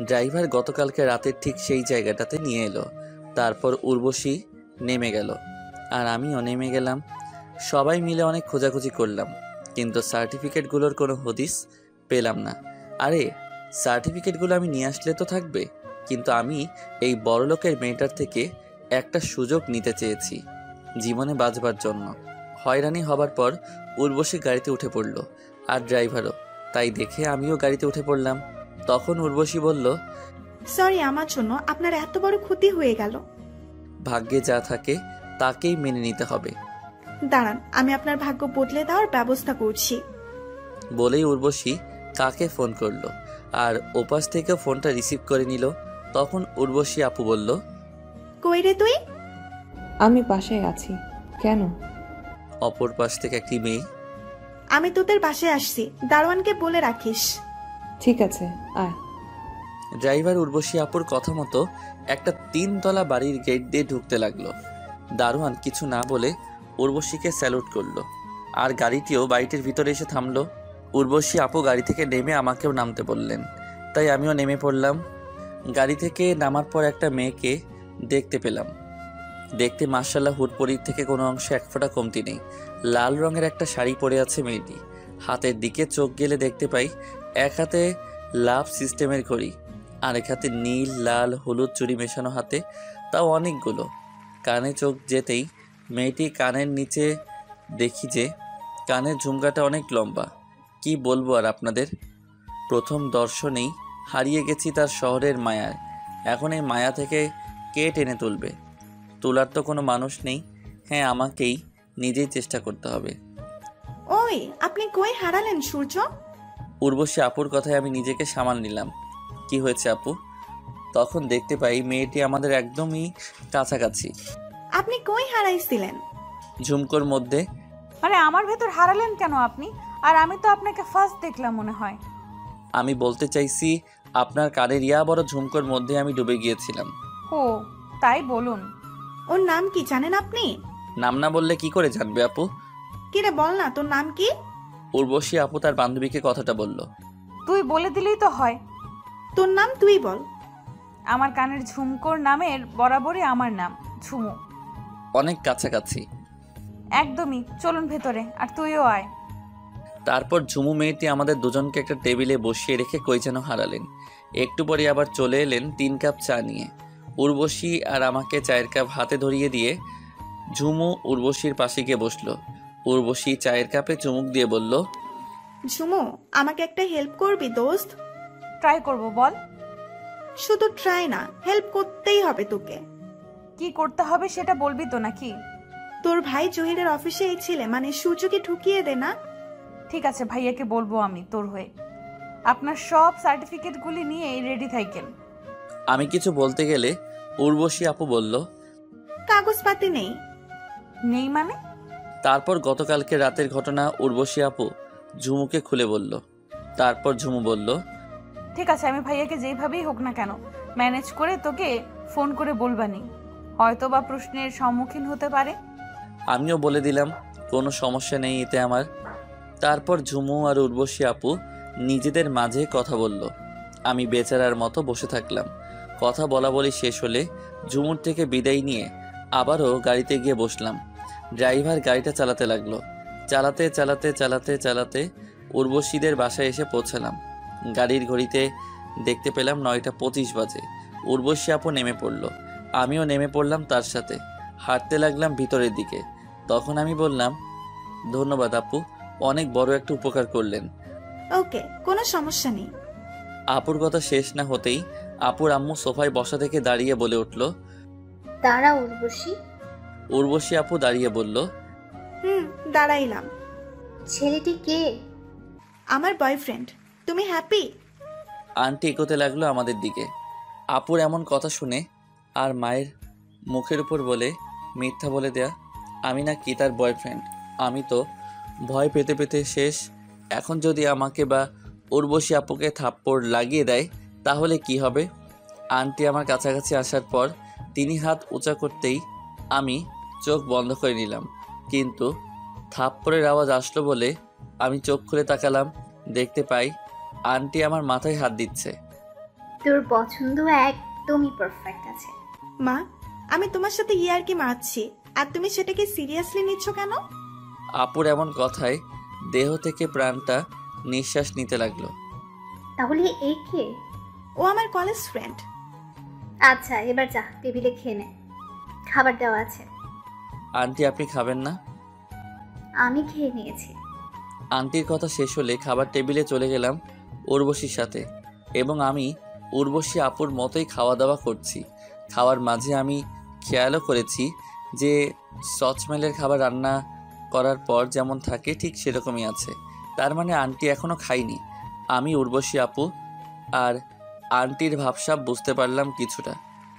ড্রাইভার গতকালকে রাতের ঠিক সেই জায়গাটাতে নিয়ে এলো। তারপর উর্বশী নেমে গেল, আর আমিও নেমে গেলাম। সবাই মিলে অনেক খোঁজাখুঁজি করলাম, কিন্তু সার্টিফিকেটগুলোর কোনো হদিস পেলাম না। আরে, সার্টিফিকেটগুলো আমি নিয়ে আসলে তো থাকবে, কিন্তু আমি এই বড়লোকের মেয়েটার থেকে একটা সুযোগ নিতে চেয়েছি জীবনে বাঁচবার জন্য। হয়রানি হবার পর উর্বশী গাড়িতে উঠে পড়ল, আর ড্রাইভারও। তাই দেখে আমিও গাড়িতে উঠে পড়লাম। তখন উর্বশী বলল, সরি, আমার জন্য আপনার এত বড় ক্ষতি হয়ে গেল। ভাগ্যে যা থাকে তাকেই মেনে নিতে হবে। দাঁড়ান, আমি আপনার ভাগ্য বদলে দেওয়ার ব্যবস্থা করছি। বলেই উর্বশী কাকে ফোন করলো, আর ওপাশ থেকে ফোনটা রিসিভ করে নিল। তখন উর্বশী আপু বলল, কই রে তুই? আমি বাসায় আছি। কেন? অপর পাশ থেকে একটি মেয়ে, আমি তোদের বাসায় আসছি, দারোয়ানকে বলে রাখিস। ঠিক আছে, আয়। ড্রাইভার উর্বশী আপুর কথা মতো একটা 3 তলা বাড়ির গেট দিয়ে ঢুকতে লাগলো। দারোয়ান কিছু না বলে উর্বশীকে স্যালুট করলো, আর গাড়িটিও বাড়িটির ভিতরে এসে থামলো। উর্বশী আপু গাড়ি থেকে নেমে আমাকেও নামতে বললেন, তাই আমিও নেমে পড়লাম। গাড়ি থেকে নামার পর একটা মেয়েকে দেখতে পেলাম। দেখতে মাশাআল্লাহ হুটপরির থেকে কোনো অংশে এক ফোঁটা কমতি নেই। লাল রঙের একটা শাড়ি পরে আছে মেয়েটি। হাতের দিকে চোখ গেলে দেখতে পাই এক হাতে লাভ সিস্টেমের ঘড়ি, আরেক হাতে নীল লাল হলুদ চুড়ি মেশানো হাতে, তাও অনেকগুলো। কানে চোখ যেতেই মেয়েটি কানের নিচে দেখি যে কানের ঝুমকাটা অনেক লম্বা। কি বলবো আর আপনাদের, প্রথম দর্শনেই হারিয়ে গেছি তার শহরের মায়ায়। এখন এই মায়া থেকে কে টেনে তুলবে? তোলার তো কোনো মানুষ নেই। হ্যাঁ, আমাকেই নিজেই চেষ্টা করতে হবে। ওই, আপনি কই হারালেন সূর্য? উর্বশী আপুর কথায় আমি নিজেকে সামাল নিলাম। কি হয়েছে আপু? তখন দেখতে পাই মেয়েটি আমাদের একদমই কাছাকাছি। আপনি কই হারাইছিলেন? ঝুমকোর মধ্যে। মানে আমার ভেতর হারালেন কেন আপনি? আর আমি তো আপনাকে ফার্স্ট দেখলাম মনে হয়। আমি বলতে চাইছি আপনার কানের ইয়া বড় ঝুমকোর মধ্যে আমি ডুবে গিয়েছিলাম। ও, তাই বলুন। ওর নাম কি জানেন আপনি? নাম না বললে কি করে জানবে আপু? কিরে বল না, তোর নাম কি? উর্বশী আপু তার বান্ধবীকে কথাটা বলল। তুই বলে দিলেই তো হয়। তোর নাম তুই বল। আমার কানের ঝুমকোর নামের বরাবরই আমার নাম ঝুমু। অনেক কাছাকাছি। একদমই, চলুন ভেতরে, আর তুইও আয়। তারপর ঝুমু মেয়েটি আমাদের দুজনকে একটা টেবিলে বসিয়ে রেখে কই যেন হারালেন। একটু পরে আবার চলে এলেন 3 কাপ চা নিয়ে। উর্বশী আর আমাকে চায়ের কাপ হাতে ধরিয়ে দিয়ে ঝুমু উর্বশীর পাশে গিয়ে বসলো। উর্বশী চায়ের কাপে চুমুক দিয়ে বলল, ঝুমু, আমাকে একটা হেল্প করবি দোস্ত? ট্রাই করব, বল। শুধু ট্রাই না, হেল্প করতেই হবে তোকে। কি করতে হবে সেটা বলবি তো নাকি? তোর ভাই জহিরের অফিসে এই ছেলে মানে সূর্যকে ঢুকিয়ে দে না। ঠিক আছে, ভাইয়াকে বলবো আমি তোর হয়ে। আপনার সব সার্টিফিকেটগুলি নিয়ে রেডি থাকেন। আমি কিছু বলতে গেলে উর্বশী আপু বলল, কাগজপাতি নেই। নেই মানে? তারপর গতকালকে রাতের ঘটনা উর্বশী আপু ঝুমুকে খুলে বলল। তারপর ঝুমু বলল, ঠিক আছে, আমি ভাইয়াকে যেইভাবেই হোক না কেন ম্যানেজ করে তোকে ফোন করে বলবানি। হয়তো বা প্রশ্নের সম্মুখীন হতে পারে। আমিও বলে দিলাম কোনো সমস্যা নেই এতে আমার। তারপর ঝুমু আর উর্বশী আপু নিজেদের মাঝে কথা বলল। আমি বেচারার মতো বসে থাকলাম। কথা বলা বলি শেষ হলে ঝুমুর থেকে বিদায় নিয়ে আবারও গাড়িতে গিয়ে বসলাম। ড্রাইভার গাড়িটা চালাতে লাগলো। চালাতে চালাতে চালাতে চালাতে উর্বশীদের বাসায় এসে পৌঁছালাম। গাড়ির ঘড়িতে দেখতে পেলাম 9:25 বাজে। উর্বশী আপু নেমে পড়ল, আমিও নেমে পড়লাম তার সাথে। হাঁটতে লাগলাম ভিতরের দিকে। তখন আমি বললাম, ধন্যবাদ আপু, অনেক বড় একটা উপকার করলেন। ওকে, কোনো সমস্যা নেই। আপুর কথা শেষ না হতেই আপুর আম্মু সোফায় বসা থেকে দাঁড়িয়ে বলে উঠল। দাঁড়া উর্বশী। উর্বশী আপু দাঁড়িয়ে বলল, দাঁড়াইলাম। ছেলেটি কে? আমার বয়ফ্রেন্ড। তুমি হ্যাপি? আন্টি এগোতে লাগলো আমাদের দিকে। আপুর এমন কথা শুনে আর মায়ের মুখের উপর বলে মিথ্যা বলে দেয়া আমি নাকি তার বয়ফ্রেন্ড। আমি তো ভয় পেতে পেতে শেষ। এখন যদি আমাকে বা উর্বশী আপুকে থাপ্পড় লাগিয়ে দেয় তাহলে কি হবে? আন্টি আমার কাছাকাছি আসার পর তিনি হাত উঁচা করতেই আমি চোখ বন্ধ করে নিলাম। কিন্তু থাপ্পড়ের আওয়াজ আসলো বলে আমি চোখ খুলে তাকালাম। দেখতে পাই আন্টি আমার মাথায় হাত দিচ্ছে। তোর পছন্দ একদমই পারফেক্ট আছে। মা, আমি তোমার সাথে ইয়ার্কি মারছি আর তুমি সেটাকে সিরিয়াসলি নিচ্ছ কেন? আপুর এমন কথায় দেহ থেকে প্রাণটা নিঃশ্বাস নিতে লাগলো। তাহলে এই কে? ও আমার কলেজ ফ্রেন্ড। আচ্ছা, এবার যা, টেবিলে খেয়ে নে, খাবার দেওয়া আছে। আন্টি আপনি খাবেন না? আমি খেয়ে নিয়েছি। আন্টির কথা শেষ হলে খাবার টেবিলে চলে গেলাম উর্বশীর সাথে, এবং আমি উর্বশী আপুর মতোই খাওয়া দাওয়া করছি। খাওয়ার মাঝে আমি খেয়ালও করেছি যে সচমেলের খাবার রান্না করার পর যেমন থাকে ঠিক সেরকমই আছে। তার মানে আন্টি এখনও খায়নি। আমি উর্বশী আপু আর আন্টির ভাবসাব বুঝতে পারলাম কিছুটা।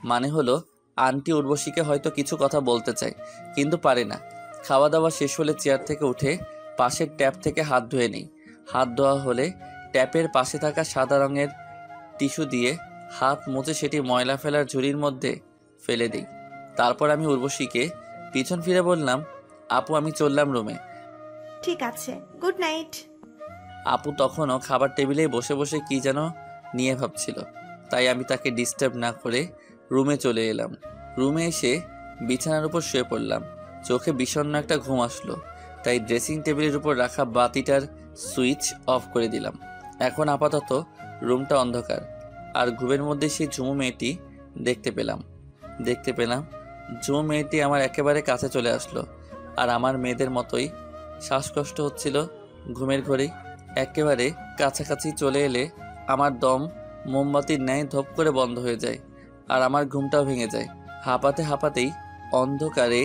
মানে হলো আন্টি উর্বশীকে হয়তো কিছু কথা বলতে চায় কিন্তু পারে না। খাওয়া দাওয়া শেষ হলে চেয়ার থেকে উঠে পাশের ট্যাপ থেকে হাত ধুয়ে নিই। হাত ধোয়া হলে ট্যাপের পাশে থাকা সাদা রঙের টিস্যু দিয়ে হাত মুছে সেটি ময়লা ফেলার ঝুড়ির মধ্যে ফেলে দিই। তারপর আমি উর্বশীকে পিছন ফিরে বললাম, আপু আমি চললাম রুমে। ঠিক আছে, গুড নাইট। আপু তখনও খাবার টেবিলে বসে বসে কি যেন নিয়ে ভাবছিল, তাই আমি তাকে ডিস্টার্ব না করে রুমে চলে এলাম। রুমে এসে বিছানার উপর শুয়ে পড়লাম। চোখে বিষণ্ণ একটা ঘুম আসলো, তাই ড্রেসিং টেবিলের উপর রাখা বাতিটার সুইচ অফ করে দিলাম। এখন আপাতত রুমটা অন্ধকার, আর ঘুমের মধ্যে সেই ঝুমু মেয়েটি দেখতে পেলাম। ঝুমু মেয়েটি আমার একেবারে কাছে চলে আসলো, আর আমার মেয়েদের মতোই শ্বাসকষ্ট হচ্ছিল ঘুমের ঘরেই। একেবারে কাছাকাছি চলে এলে আমার দম মোমবাতির ন্যায় ধপ করে বন্ধ হয়ে যায়, আর আমার ঘুমটাও ভেঙে যায়। হাঁপাতেই অন্ধকারে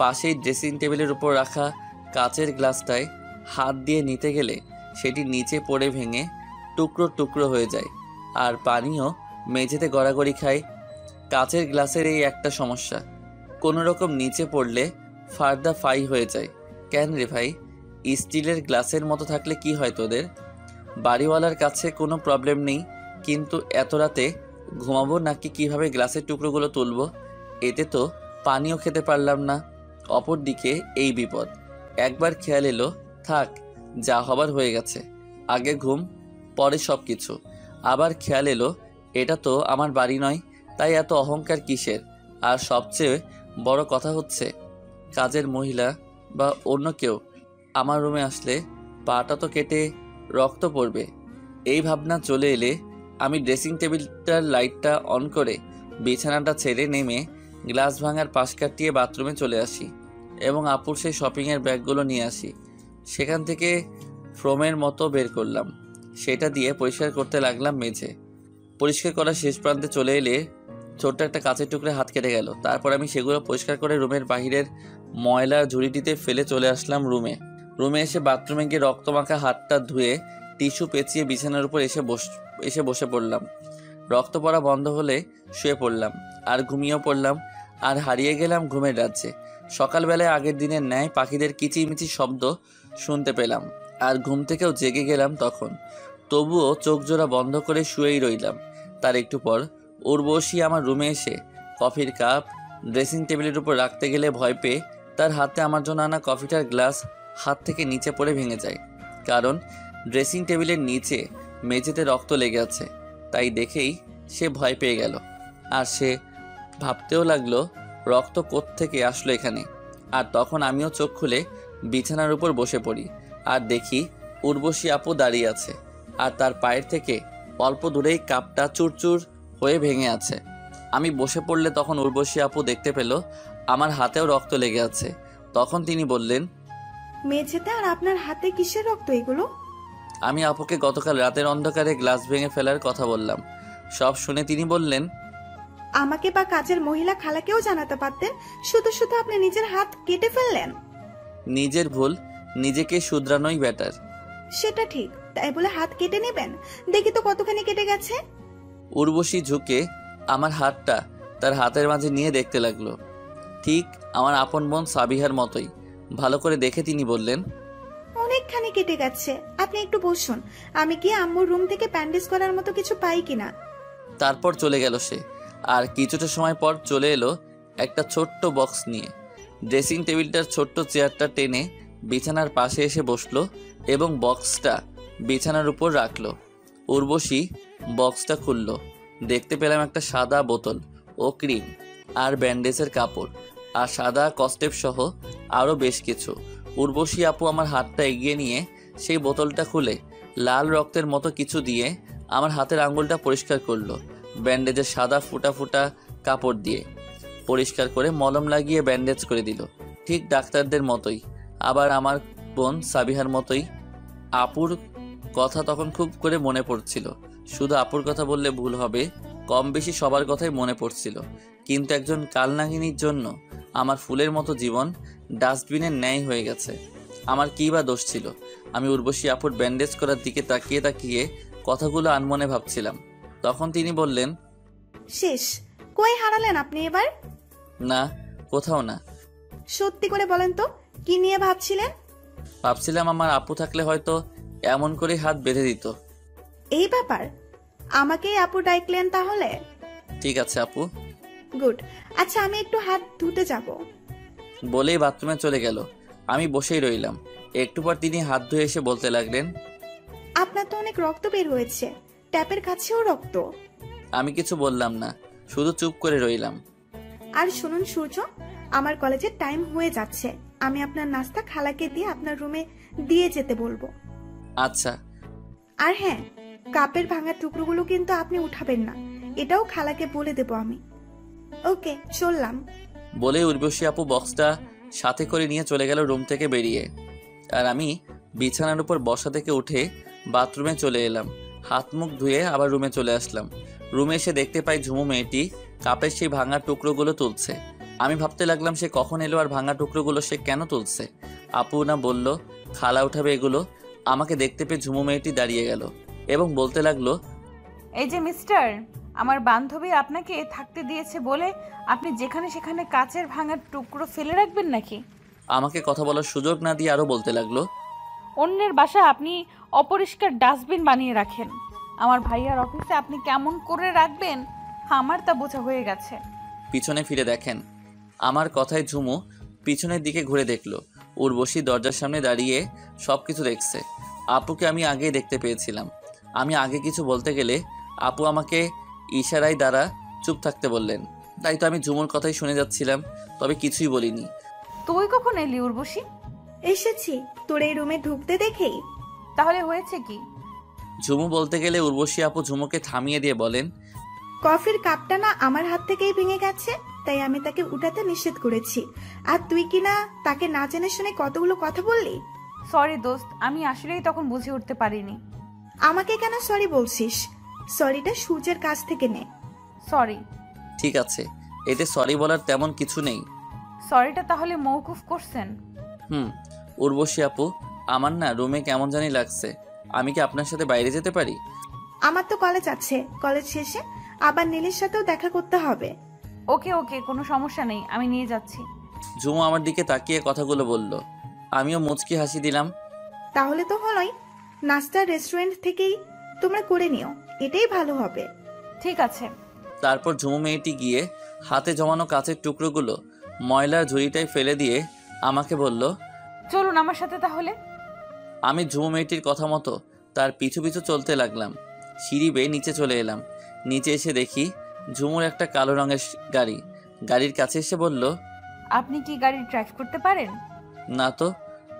পাশেই ড্রেসিং টেবিলের উপর রাখা কাচের গ্লাসটায় হাত দিয়ে নিতে গেলে সেটি নিচে পড়ে ভেঙে টুকরো টুকরো হয়ে যায়, আর পানিও মেঝেতে গড়াগড়ি খায়। কাচের গ্লাসের এই একটা সমস্যা, কোনো রকম নিচে পড়লে ফার্দা ফাই হয়ে যায়। কেন রে ভাই, স্টিলের গ্লাসের মতো থাকলে কি হয় তোদের? বাড়িওয়ালার কাছে কোনো প্রবলেম নেই, কিন্তু এত রাতে ঘুমাবো নাকি কিভাবে গ্লাসের টুকরোগুলো তুলবো? এতে তো পানিও খেতে পারলাম না। অপরদিকে এই বিপদ। একবার খেয়াল এলো, থাক যা হবার হয়ে গেছে, আগে ঘুম পরে সব কিছু। আবার খেয়াল এলো এটা তো আমার বাড়ি নয়, তাই এত অহংকার কিসের? আর সবচেয়ে বড় কথা হচ্ছে কাজের মহিলা বা অন্য কেউ আমার রুমে আসলে পাটা তো কেটে রক্ত পড়বে। এই ভাবনা চলে এলে আমি ড্রেসিং টেবিলটার লাইটটা অন করে বিছানাটা ছেড়ে নেমে গ্লাস ভাঙার পাশ কাটিয়ে বাথরুমে চলে আসি এবং আপুর সেই শপিংয়ের ব্যাগগুলো নিয়ে আসি। সেখান থেকে ফ্রোমের মতো বের করলাম, সেটা দিয়ে পরিষ্কার করতে লাগলাম মেঝে। পরিষ্কার করার শেষ প্রান্তে চলে এলে ছোট্ট একটা কাঁচের টুকরে হাত কেটে গেল। তারপর আমি সেগুলো পরিষ্কার করে রুমের বাহিরের ময়লা ঝুড়িটিতে ফেলে চলে আসলাম রুমে এসে বাথরুমে গিয়ে রক্তমাখা হাতটা ধুয়ে টিস্যু পেঁচিয়ে বিছানার উপর এসে বসে পড়লাম। রক্ত পড়া বন্ধ হলে শুয়ে পড়লাম আর ঘুমিয়েও পড়লাম আর হারিয়ে গেলাম ঘুমের রাজ্যে। সকালবেলায় আগের দিনের ন্যায় পাখিদের কিচিরমিচির শব্দ শুনতে পেলাম আর ঘুম থেকেও জেগে গেলাম তখন। তবুও চোখ জোড়া বন্ধ করে শুয়েই রইলাম। তার একটু পর উর্বশী আমার রুমে এসে কফির কাপ ড্রেসিং টেবিলের উপর রাখতে গেলে ভয় পেয়ে তার হাতে আমার জন্য আনা কফিটার গ্লাস হাত থেকে নিচে পড়ে ভেঙে যায়। কারণ ড্রেসিং টেবিলের নিচে মেঝেতে রক্ত লেগে আছে। তাই দেখেই সে ভয় পেয়ে গেল আর সে ভাবতেও লাগলো রক্ত কোত্থেকে আসলো এখানে। আর তখন আমিও চোখ খুলে বিছানার উপর বসে পড়ি আর দেখি উর্বশী আপু দাঁড়িয়ে আছে আর তার পায়ের থেকে অল্প দূরেই কাপটা চুরচুর হয়ে ভেঙে আছে। আমি বসে পড়লে তখন উর্বশী আপু দেখতে পেল আমার হাতেও রক্ত লেগে আছে। তখন তিনি বললেন, মেঝেতে আর আপনার হাতে কিসের রক্ত এগুলো? আমি আপুকে গতকাল রাতের অন্ধকারে গ্লাস ভেঙে ফেলার কথা বললাম। সব শুনে তিনি বললেন, আমাকে বা কাজের মহিলা খালাকেও জানাতে পারতেন, শুধু শুধু আপনি নিজের হাত কেটে ফেললেন। নিজের ভুল নিজেকে শুধরানোই বেটার। সেটা ঠিক, তাই বলে হাত কেটে নেবেন? দেখি তো কতখানি কেটে গেছে। উর্বশী ঝুঁকে আমার হাতটা তার হাতের মাঝে নিয়ে দেখতে লাগলো। ঠিক আমার আপন বোন সাবিহার মতোই। ভালো করে দেখে তিনি বললেন, অনেকখানি কেটে গেছে, আপনি একটু বসুন, আমি কি আম্মুর রুম থেকে ব্যান্ডেজ করার মতো কিছু পাই কিনা। তারপর চলে গেল সে। আর কিছুটা সময় পর চলে এলো একটা ছোট্ট বক্স নিয়ে। ড্রেসিং টেবিলটার ছোট্ট চেয়ারটা টেনে বিছানার পাশে এসে বসলো এবং বক্সটা বিছানার উপর রাখলো। উর্বশী বক্সটা খুলল। দেখতে পেলাম একটা সাদা বোতল ও ক্রিম আর ব্যান্ডেজের কাপড় আর সাদা কস্টেপ সহ আরও বেশ কিছু। উর্বশী আপু আমার হাতটা এগিয়ে নিয়ে সেই বোতলটা খুলে লাল রক্তের মতো কিছু দিয়ে আমার হাতের আঙুলটা পরিষ্কার করলো। ব্যান্ডেজের সাদা ফুটা ফুটা কাপড় দিয়ে পরিষ্কার করে মলম লাগিয়ে ব্যান্ডেজ করে দিল, ঠিক ডাক্তারদের মতোই। আবার আমার বোন সাবিহার মতোই। আপুর কথা তখন খুব করে মনে পড়ছিল। শুধু আপুর কথা বললে ভুল হবে, কম বেশি সবার কথাই মনে পড়ছিল। কিন্তু একজন কালনাগিনীর জন্য আমার ফুলের মতো জীবন ডাস্টবিনের ন্যায় হয়ে গেছে। আমার কী বা দোষ ছিল? আমি উর্বশী আপুর ব্যান্ডেজ করার দিকে তাকিয়ে তাকিয়ে কথাগুলো আনমনে ভাবছিলাম। তখন তিনি বললেন, শেষ? কই হারালেন আপনি এবার? না, কোথাও না। সত্যি করে বলেন তো, কি নিয়ে ভাবছিলেন? ভাবছিলাম আমার আপু থাকলে হয়তো এমন করে হাত বেঁধে দিত। এই ব্যাপার? আমাকেই আপু ডাকলেন তাহলে? ঠিক আছে আপু। গুড। আচ্ছা, আমি একটু হাত ধুতে যাব। বলেই বাথরুমে চলে গেল। আমি বসেই রইলাম। একটু পর তিনি হাত ধুয়ে এসে বলতে লাগলেন, আপনার তো অনেক রক্ত বের হয়েছে, ট্যাপের কাছেও রক্ত। আমি কিছু বললাম না, শুধু চুপ করে রইলাম। আর শুনুন সূর্য, আমার কলেজের টাইম হয়ে যাচ্ছে, আমি আপনার নাস্তা খালাকে দিয়ে আপনার রুমে দিয়ে যেতে বলবো। আচ্ছা। আর হ্যাঁ, কাপের ভাঙা টুকরোগুলো কিন্তু আপনি উঠাবেন না, এটাও খালাকে বলে দেব আমি। ওকে, চললাম। বলে উর্বশী আপু বক্সটা সাথে করে নিয়ে চলে গেল রুম থেকে বেরিয়ে। আর আমি বিছানার উপর বসা থেকে উঠে বাথরুমে চলে এলাম। হাত মুখ ধুয়ে আবার রুমে চলে আসলাম। রুমে এসে দেখতে পাই ঝুমু মেয়েটি কাপের সেই ভাঙা টুকরোগুলো তুলছে। আমি ভাবতে লাগলাম সে কখন এলো আর ভাঙা টুকরোগুলো সে কেন তুলছে। আপু না বলল খালা উঠাবে এগুলো। আমাকে দেখতে পেয়ে ঝুমু মেয়েটি দাঁড়িয়ে গেল এবং বলতে লাগলো, এই যে মিস্টার, আমার বান্ধবী আপনাকে থাকতে দিয়েছে বলে আপনি যেখানে সেখানে কাচের ভাঙা টুকরো ফেলে রাখবেন নাকি? আমাকে কথা বলার সুযোগ না দিয়ে আরো বলতে লাগলো, অন্যের বাসা আপনি অপরিষ্কার ডাস্টবিন বানিয়ে রাখেন, আমার ভাইয়ার অফিসে আপনি কেমন করে রাখবেন আমার তা বোঝা হয়ে গেছে। পিছনে ফিরে দেখেন। আমার কথায় ঝুমু পিছনের দিকে ঘুরে দেখলো। উর্বশী দরজার সামনে দাঁড়িয়ে সবকিছু দেখছে। আপুকে আমি আগেই দেখতে পেয়েছিলাম। আমি আগে কিছু বলতে গেলে আপু আমাকে ইশারায় দ্বারা চুপ থাকতে বললেন। তাই তো আমি ঝুমুর কথাই শুনে যাচ্ছিলাম, তবে কিছুই বলিনি। তুই কখন এলি উর্বশী? এসেছি তোর এই রুমে ঢুকতে দেখেই। তাহলে হয়েছে কি? ঝুমু বলতে গেলে উর্বশী আপু ঝুমুকে থামিয়ে দিয়ে বলেন, কফির কাপটা না আমার হাত থেকেই ভেঙে গেছে, তাই আমি তাকে উঠাতে নিষেধ করেছি। আর তুই কিনা তাকে না জেনে শুনে কতগুলো কথা বললি। সরি দোস্ত, আমি আসলেই তখন বুঝে উঠতে পারিনি। আমাকে কেন সরি বলছিস? সরিটা সূর্যের কাছ থেকে নে। সরি। ঠিক আছে, এতে সরি বলার তেমন কিছু নেই। সরিটা তাহলে মওকুফ করছেন? উর্বশী আপু, আমার না রুমে কেমন জানি লাগছে। আমি কি আপনার সাথে বাইরে যেতে পারি? আমার তো কলেজ আছে, কলেজ শেষে আবার নীলের সাথেও দেখা করতে হবে। ওকে ওকে, কোনো সমস্যা নেই, আমি নিয়ে যাচ্ছি। ঝুমু আমার দিকে তাকিয়ে কথাগুলো বলল। আমিও মুচকি হাসি দিলাম। তাহলে তো হলোই, নাস্তা রেস্টুরেন্ট থেকেই তোমরা করে নিও, এটাই ভালো হবে। ঠিক আছে। তারপর ঝুমু মেয়েটি গিয়ে হাতে জমানো কাচের টুকরোগুলো ময়লার ঝুড়িটায় ফেলে দিয়ে আমাকে বলল, চলুন আমার সাথে তাহলে। আমি ঝুমু মেয়েটির কথা মতো তার পিছু পিছু চলতে লাগলাম। সিঁড়ি বেয়ে নিচে চলে এলাম। নিচে এসে দেখি ঝুমুর একটা কালো রঙের গাড়ি। গাড়ির কাছে এসে বলল, আপনি কি গাড়ি ড্রাইভ করতে পারেন? না তো,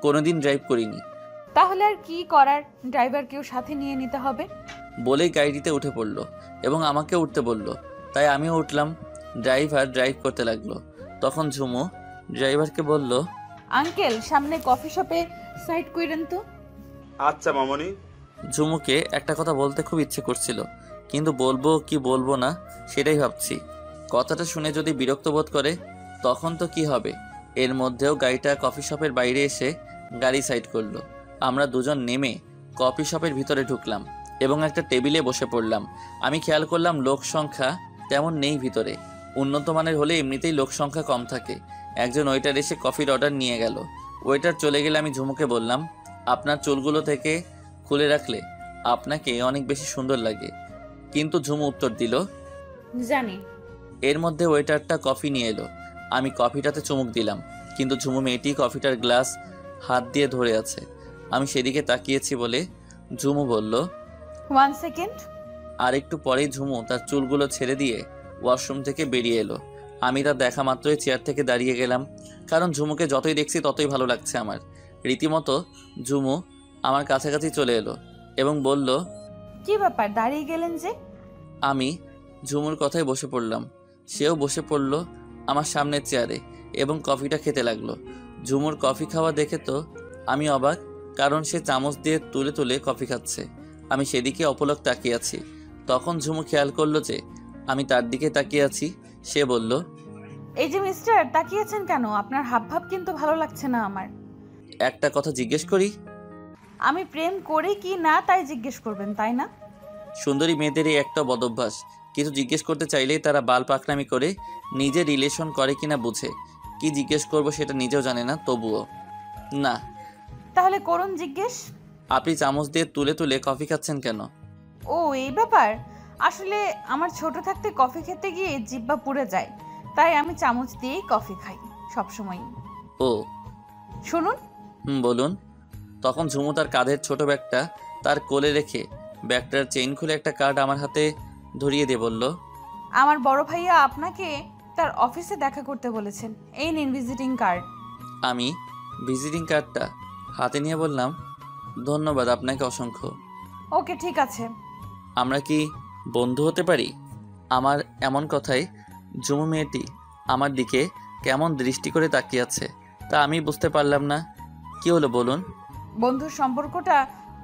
কোনোদিন ড্রাইভ করিনি। তাহলে আর কি করার, ড্রাইভারকেও সাথে নিয়ে নিতে হবে। বলেই গাড়িটিতে উঠে পড়ল এবং আমাকে উঠতে বলল। তাই আমিও উঠলাম। ড্রাইভার ড্রাইভ করতে লাগলো। তখন ঝুমু ড্রাইভারকে বলল, আঙ্কেল, সামনে কফি শপে সাইড কইরেন তো। আচ্ছা মামনি। ঝুমুকে একটা কথা বলতে খুব ইচ্ছে করছিল, কিন্তু বলবো কি বলবো না সেটাই ভাবছি। কথাটা শুনে যদি বিরক্ত বোধ করে তখন তো কি হবে। এর মধ্যেও গাড়িটা কফি শপের বাইরে এসে গাড়ি সাইড করলো। আমরা দুজন নেমে কফি শপের ভিতরে ঢুকলাম এবং একটা টেবিলে বসে পড়লাম। আমি খেয়াল করলাম লোক সংখ্যা তেমন নেই ভিতরে। উন্নত মানের হলে এমনিতেই লোক সংখ্যা কম থাকে। একজন ওয়েটার এসে কফির অর্ডার নিয়ে গেল। ওয়েটার চলে গেলে আমি ঝুমুকে বললাম, আপনার চুলগুলো থেকে খুলে রাখলে আপনাকে অনেক বেশি সুন্দর লাগে। কিন্তু ঝুমু উত্তর দিল, জানি। এর মধ্যে ওয়েটারটা কফি নিয়ে এলো। আমি কফিটাতে চুমুক দিলাম, কিন্তু ঝুমু মেয়েটি কফিটার গ্লাস হাত দিয়ে ধরে আছে। আমি সেদিকে তাকিয়েছি বলে ঝুমু বলল, 1 সেকেন্ড। আর একটু পরেই ঝুমু তার চুলগুলো ছেড়ে দিয়ে ওয়াশরুম থেকে বেরিয়ে এলো। আমি তার দেখা মাত্রই চেয়ার থেকে দাঁড়িয়ে গেলাম, কারণ ঝুমুকে যতই দেখছি ততই ভালো লাগছে আমার। রীতিমতো ঝুমু আমার কাছাকাছি চলে এলো এবং বলল, কি ব্যাপার, দাঁড়িয়ে গেলেন যে? আমি ঝুমুর কথায় বসে পড়লাম। সেও বসে পড়ল আমার সামনের চেয়ারে এবং কফিটা খেতে লাগলো। ঝুমুর কফি খাওয়া দেখে তো আমি অবাক, কারণ সে চামচ দিয়ে তুলে তুলে কফি খাচ্ছে। আমি সেদিকে অপলক তাকিয়ে আছি। তখন ঝুমু খেয়াল করলো যে আমি তার দিকে তাকিয়ে আছি। সে বলল, এই যে মিস্টার, তাকিয়েছেন কেন? আপনার হাবভাব কিন্তু ভালো লাগছে না আমার। একটা কথা জিজ্ঞেস করি? আমি প্রেম করি কি না তাই জিজ্ঞেস করবেন, তাই না? সুন্দরী মেয়েদেরই একটা বদভ্যাস, কিছু জিজ্ঞেস করতে চাইলেই তারা বাল পাকনামি করে নিজে রিলেশন করে কিনা বুঝে। কি জিজ্ঞেস করব সেটা নিজেও জানে না। তবুও না। তাহলে করুন জিজ্ঞেস। আপনি চামচ দিয়ে তুলে তুলে কফি খাচ্ছেন কেন? ও, এই ব্যাপার। আসলে আমার ছোট থাকতে কফি খেতে গিয়ে জিহ্বা পুড়ে যায়, তাই আমি চামচ দিয়েই কফি খাই সবসময়। ও শুনুন। বলুন। তখন ঝুমু তার কাঁধের ছোট ব্যাগটা তার কোলে রেখে ব্যাগটার চেইন খুলে একটা কার্ড আমার হাতে ধরিয়ে দিয়ে বলল, আমার বড় ভাইয়া আপনাকে তার অফিসে দেখা করতে বলেছেন, এই নিন ভিজিটিং কার্ড। আমি ভিজিটিং কার্ডটা হাতে নিয়ে বললাম, ধন্যবাদ আপনাকে অসংখ্য। ওকে, ঠিক আছে। আমরা কি বন্ধু হতে পারি? আমার এমন কথায় ঝুমু মেয়েটি আমার দিকে কেমন দৃষ্টি করে তাকিয়ে আছে তা আমি বুঝতে পারলাম না। কি হলো বলুন? বন্ধুর সম্পর্কটা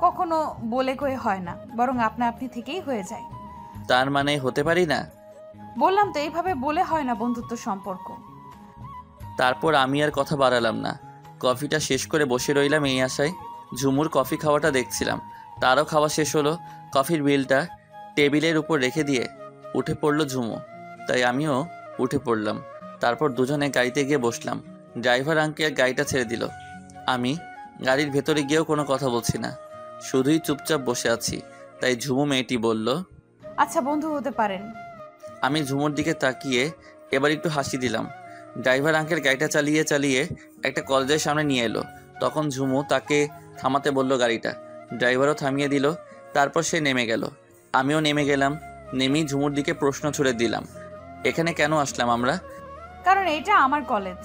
কখনো বলে কয়ে হয় না, বরং আপনা আপনি থেকেই হয়ে যায়। তার মানে হতে পারি না? বললাম তো, এইভাবে বলে হয় না বন্ধুত্ব সম্পর্ক। তারপর আমি আর কথা বাড়ালাম না। কফিটা শেষ করে বসে রইলাম এই আশায়। ঝুমুর কফি খাওয়াটা দেখছিলাম। তারও খাওয়া শেষ হলো। কফির বিলটা টেবিলের উপর রেখে দিয়ে উঠে পড়লো ঝুমু, তাই আমিও উঠে পড়লাম। তারপর দুজনে গাড়িতে গিয়ে বসলাম। ড্রাইভার আঙ্কেল গাড়িটা ছেড়ে দিল। আমি গাড়ির ভেতরে গিয়েও কোনো কথা বলছি না, শুধুই চুপচাপ বসে আছি। তাই ঝুমু মেয়েটি বলল, আচ্ছা, বন্ধু হতে পারেন। আমি ঝুমুর দিকে তাকিয়ে এবার একটু হাসি দিলাম। ড্রাইভার আঙ্কেল গাড়িটা চালিয়ে চালিয়ে একটা কলেজের সামনে নিয়ে এলো। তখন ঝুমু তাকে থামাতে বলল গাড়িটা। ড্রাইভারও থামিয়ে দিল। তারপর সে নেমে গেল। আমিও নেমে গেলাম। নেমেই ঝুমুর দিকে প্রশ্ন ছুড়ে দিলাম, এখানে কেন আসলাম আমরা? কারণ এটা আমার কলেজ।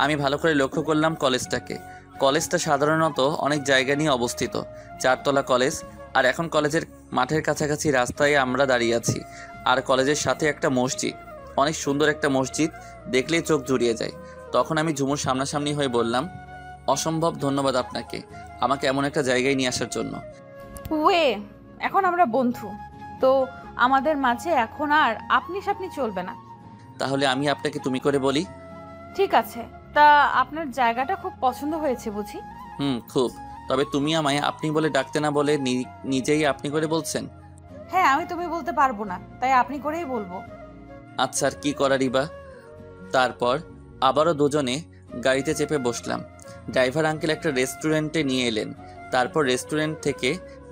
আমি ভালো করে লক্ষ্য করলাম কলেজটাকে। কলেজটা সাধারণত অনেক জায়গা নিয়ে অবস্থিত। 4 তলা কলেজ। আর এখন কলেজের মাঠের কাছাকাছি রাস্তায় আমরা দাঁড়িয়ে আছি। আর কলেজের সাথে একটা মসজিদ, অনেক সুন্দর একটা মসজিদ, দেখলেই চোখ জুড়িয়ে যায়। তখন আমি ঝুমুর সামনাসামনি হয়ে বললাম, অসম্ভব ধন্যবাদ আপনাকে আমাকে এমন একটা জায়গায় নিয়ে আসার জন্য। ওয়ে, এখন আমরা বন্ধু। তো আমাদের মাঝে এখন আর আপনি সাপনি চলবে না। তাহলে আমি আপনাকে তুমি করে বলি? ঠিক আছে, তা আপনার জায়গাটা খুব পছন্দ হয়েছে বুঝি? খুব। তবে তুমি আমায় আপনি বলে ডাকতে না বলে নিজেই আপনি করে বলছেন। হ্যাঁ, আমি তুমি বলতে পারবো না, তাই আপনি করেই বলবো। আচ্ছা, আর কি করারই বা। তারপর আবারও দুজনে গাড়িতে চেপে বসলাম। ড্রাইভার আঙ্কেল একটা রেস্টুরেন্টে নিয়ে এলেন। তারপর রেস্টুরেন্ট থেকে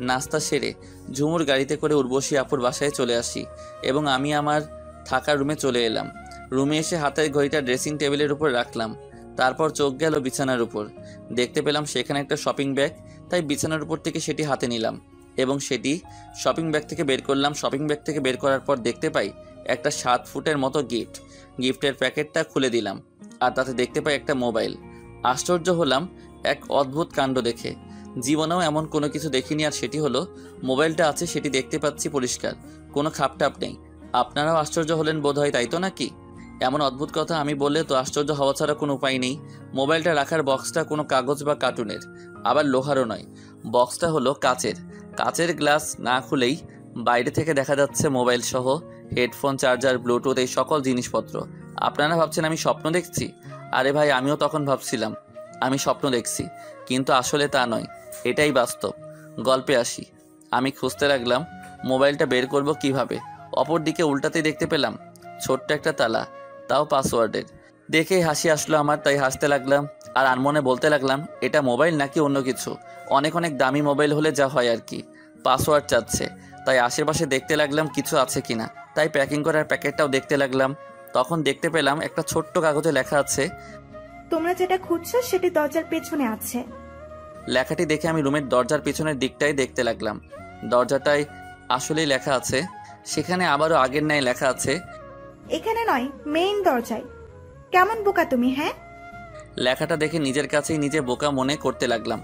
নাস্তা সেরে ঝুমুর গাড়িতে করে উর্বশী আপুর বাসায় চলে আসি এবং আমি আমার থাকার রুমে চলে এলাম। রুমে এসে হাতের ঘড়িটা ড্রেসিং টেবিলের উপর রাখলাম। তারপর চোখ গেল বিছানার উপর। দেখতে পেলাম সেখানে একটা শপিং ব্যাগ, তাই বিছানার উপর থেকে সেটি হাতে নিলাম এবং সেটি শপিং ব্যাগ থেকে বের করলাম। শপিং ব্যাগ থেকে বের করার পর দেখতে পাই একটা 7 ফুটের মতো গিফট। গিফটের প্যাকেটটা খুলে দিলাম আর তাতে দেখতে পাই একটা মোবাইল। আশ্চর্য হলাম এক অদ্ভুত কাণ্ড দেখে। জীবনেও এমন কোনো কিছু দেখিনি, আর সেটি হলো মোবাইলটা আছে, সেটি দেখতে পাচ্ছি পরিষ্কার, কোনো খাপটাপ নেই। আপনারাও আশ্চর্য হলেন বোধহয়, তাই তো নাকি? এমন অদ্ভুত কথা আমি বললে তো আশ্চর্য হওয়া ছাড়া কোনো উপায় নেই। মোবাইলটা রাখার বক্সটা কোনো কাগজ বা কার্টুনের, আবার লোহারও নয়। বক্সটা হলো কাচের গ্লাস না খুলেই বাইরে থেকে দেখা যাচ্ছে মোবাইল সহ হেডফোন, চার্জার, ব্লুটুথ, এই সকল জিনিসপত্র। আপনারা ভাবছেন আমি স্বপ্ন দেখছি? আরে ভাই, আমিও তখন ভাবছিলাম আমি স্বপ্ন দেখছি, কিন্তু আসলে তা নয়, এটাই বাস্তব। গল্পে আসি। আমি খুঁজতে লাগলাম মোবাইলটা বের করব কিভাবে। অপর দিকে উল্টাতেই দেখতে পেলাম ছোট্ট একটা তালা, তাও পাসওয়ার্ডের। দেখেই হাসি আসলো আমার, তাই হাসতে লাগলাম আর আনমনে বলতে লাগলাম এটা মোবাইল নাকি অন্য কিছু। অনেক অনেক দামি মোবাইল হলে যা হয় আর কি। পাসওয়ার্ড চাচ্ছে, তাই আশেপাশে দেখতে লাগলাম কিছু আছে কিনা। তাই প্যাকিং করার প্যাকেটটাও দেখতে লাগলাম। তখন দেখতে পেলাম একটা ছোট্ট কাগজে লেখা আছে, তোমরা যেটা খুঁজছো সেটি দরজার পেছনে আছে। লেখাটি দেখে আমি রুমের দরজার পিছনের দিকটাই দেখতে লাগলাম। দরজাটায় আসলেই লেখা আছে। সেখানে আবারও আগের ন্যায় লেখা আছে, এখানে নয়, মেইন দরজায়। কেমন বোকা তুমি, হ্যাঁ? লেখাটা দেখে নিজের কাছেই নিজে বোকা মনে করতে লাগলাম।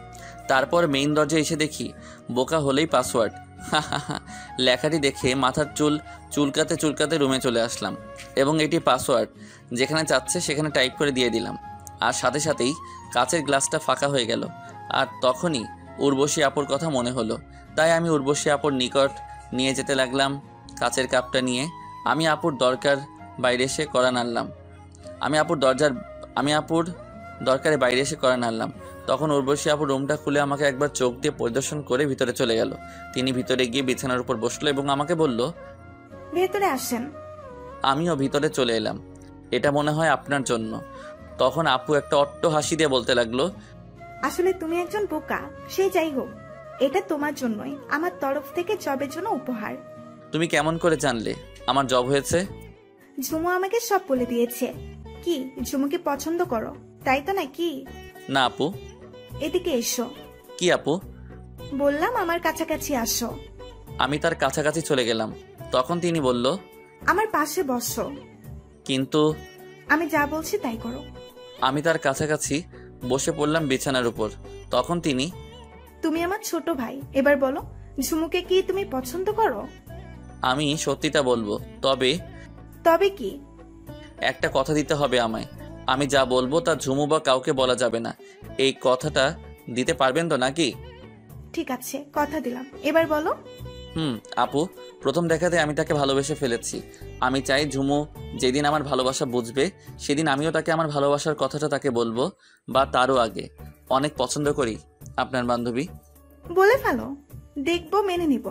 তারপর মেইন দরজায় এসে দেখি বোকা হলেই পাসওয়ার্ড। লেখাটি দেখে মাথার চুলকাতে রুমে চলে আসলাম এবং এটি পাসওয়ার্ড। যেখানে চাচ্ছে সেখানে টাইপ করে দিয়ে দিলাম, আর সাথে সাথেই কাচের গ্লাসটা ফাঁকা হয়ে গেল। আর তখনই উর্বশী আপুর কথা মনে হলো, তাই আমি উর্বশী আপুর নিকট নিয়ে যেতে লাগলাম কাচের কাপটা নিয়ে। আমি আপুর দরকারে বাইরে এসে করা নাড়লাম। তখন উর্বশী আপুর রুমটা খুলে আমাকে একবার চোখ দিয়ে পরিদর্শন করে ভিতরে চলে গেল। তিনি ভিতরে গিয়ে বিছানার উপর বসলো এবং আমাকে বলল, ভেতরে আসেন। আমিও ভিতরে চলে এলাম। এটা মনে হয় আপনার জন্য। তখন আপু একটা অট্ট হাসি দিয়ে বলতে লাগলো, আসলে তুমি একজন বোকা, সে যাই হোক, এটা তোমার জন্যই আমার তরফ থেকে জবের জন্য উপহার। তুমি কেমন করে জানলে আমার জব হয়েছে? ঝুমু আমাকে সব বলে দিয়েছে। কি ঝুমুকে পছন্দ করো, তাই তো নাকি? না আপু। এদিকে এসো। কি আপু? বললাম আমার কাছাকাছি আসো। আমি তার কাছাকাছি চলে গেলাম। তখন তিনি বলল, আমার পাশে বসো। কিন্তু আমি যা বলছি তাই করো। আমি তার কাছাকাছি বসে পড়লাম বিছানার উপর। তখন তিনি, তুমি আমার ছোট ভাই, এবার বলো ঝুমুকে কি তুমি পছন্দ করো? আমি সত্যিটা বলবো, তবে কি? একটা কথা দিতে হবে আমায়। আমি যা বলবো তা ঝুমু বা কাউকে বলা যাবে না। এই কথাটা দিতে পারবেন তো নাকি? ঠিক আছে, কথা দিলাম, এবার বলো। আপু, প্রথম দেখাতে আমি তাকে ভালোবেসে ফেলেছি। আমি চাই ঝুমু যেদিন আমার ভালোবাসা বুঝবে সেদিন আমিও তাকে আমার ভালোবাসার কথাটা তাকে বলবো, বা তারও আগে। অনেক পছন্দ করি আপনার বান্ধবী। বলে ফেলো, দেখবো, মেনে নিব।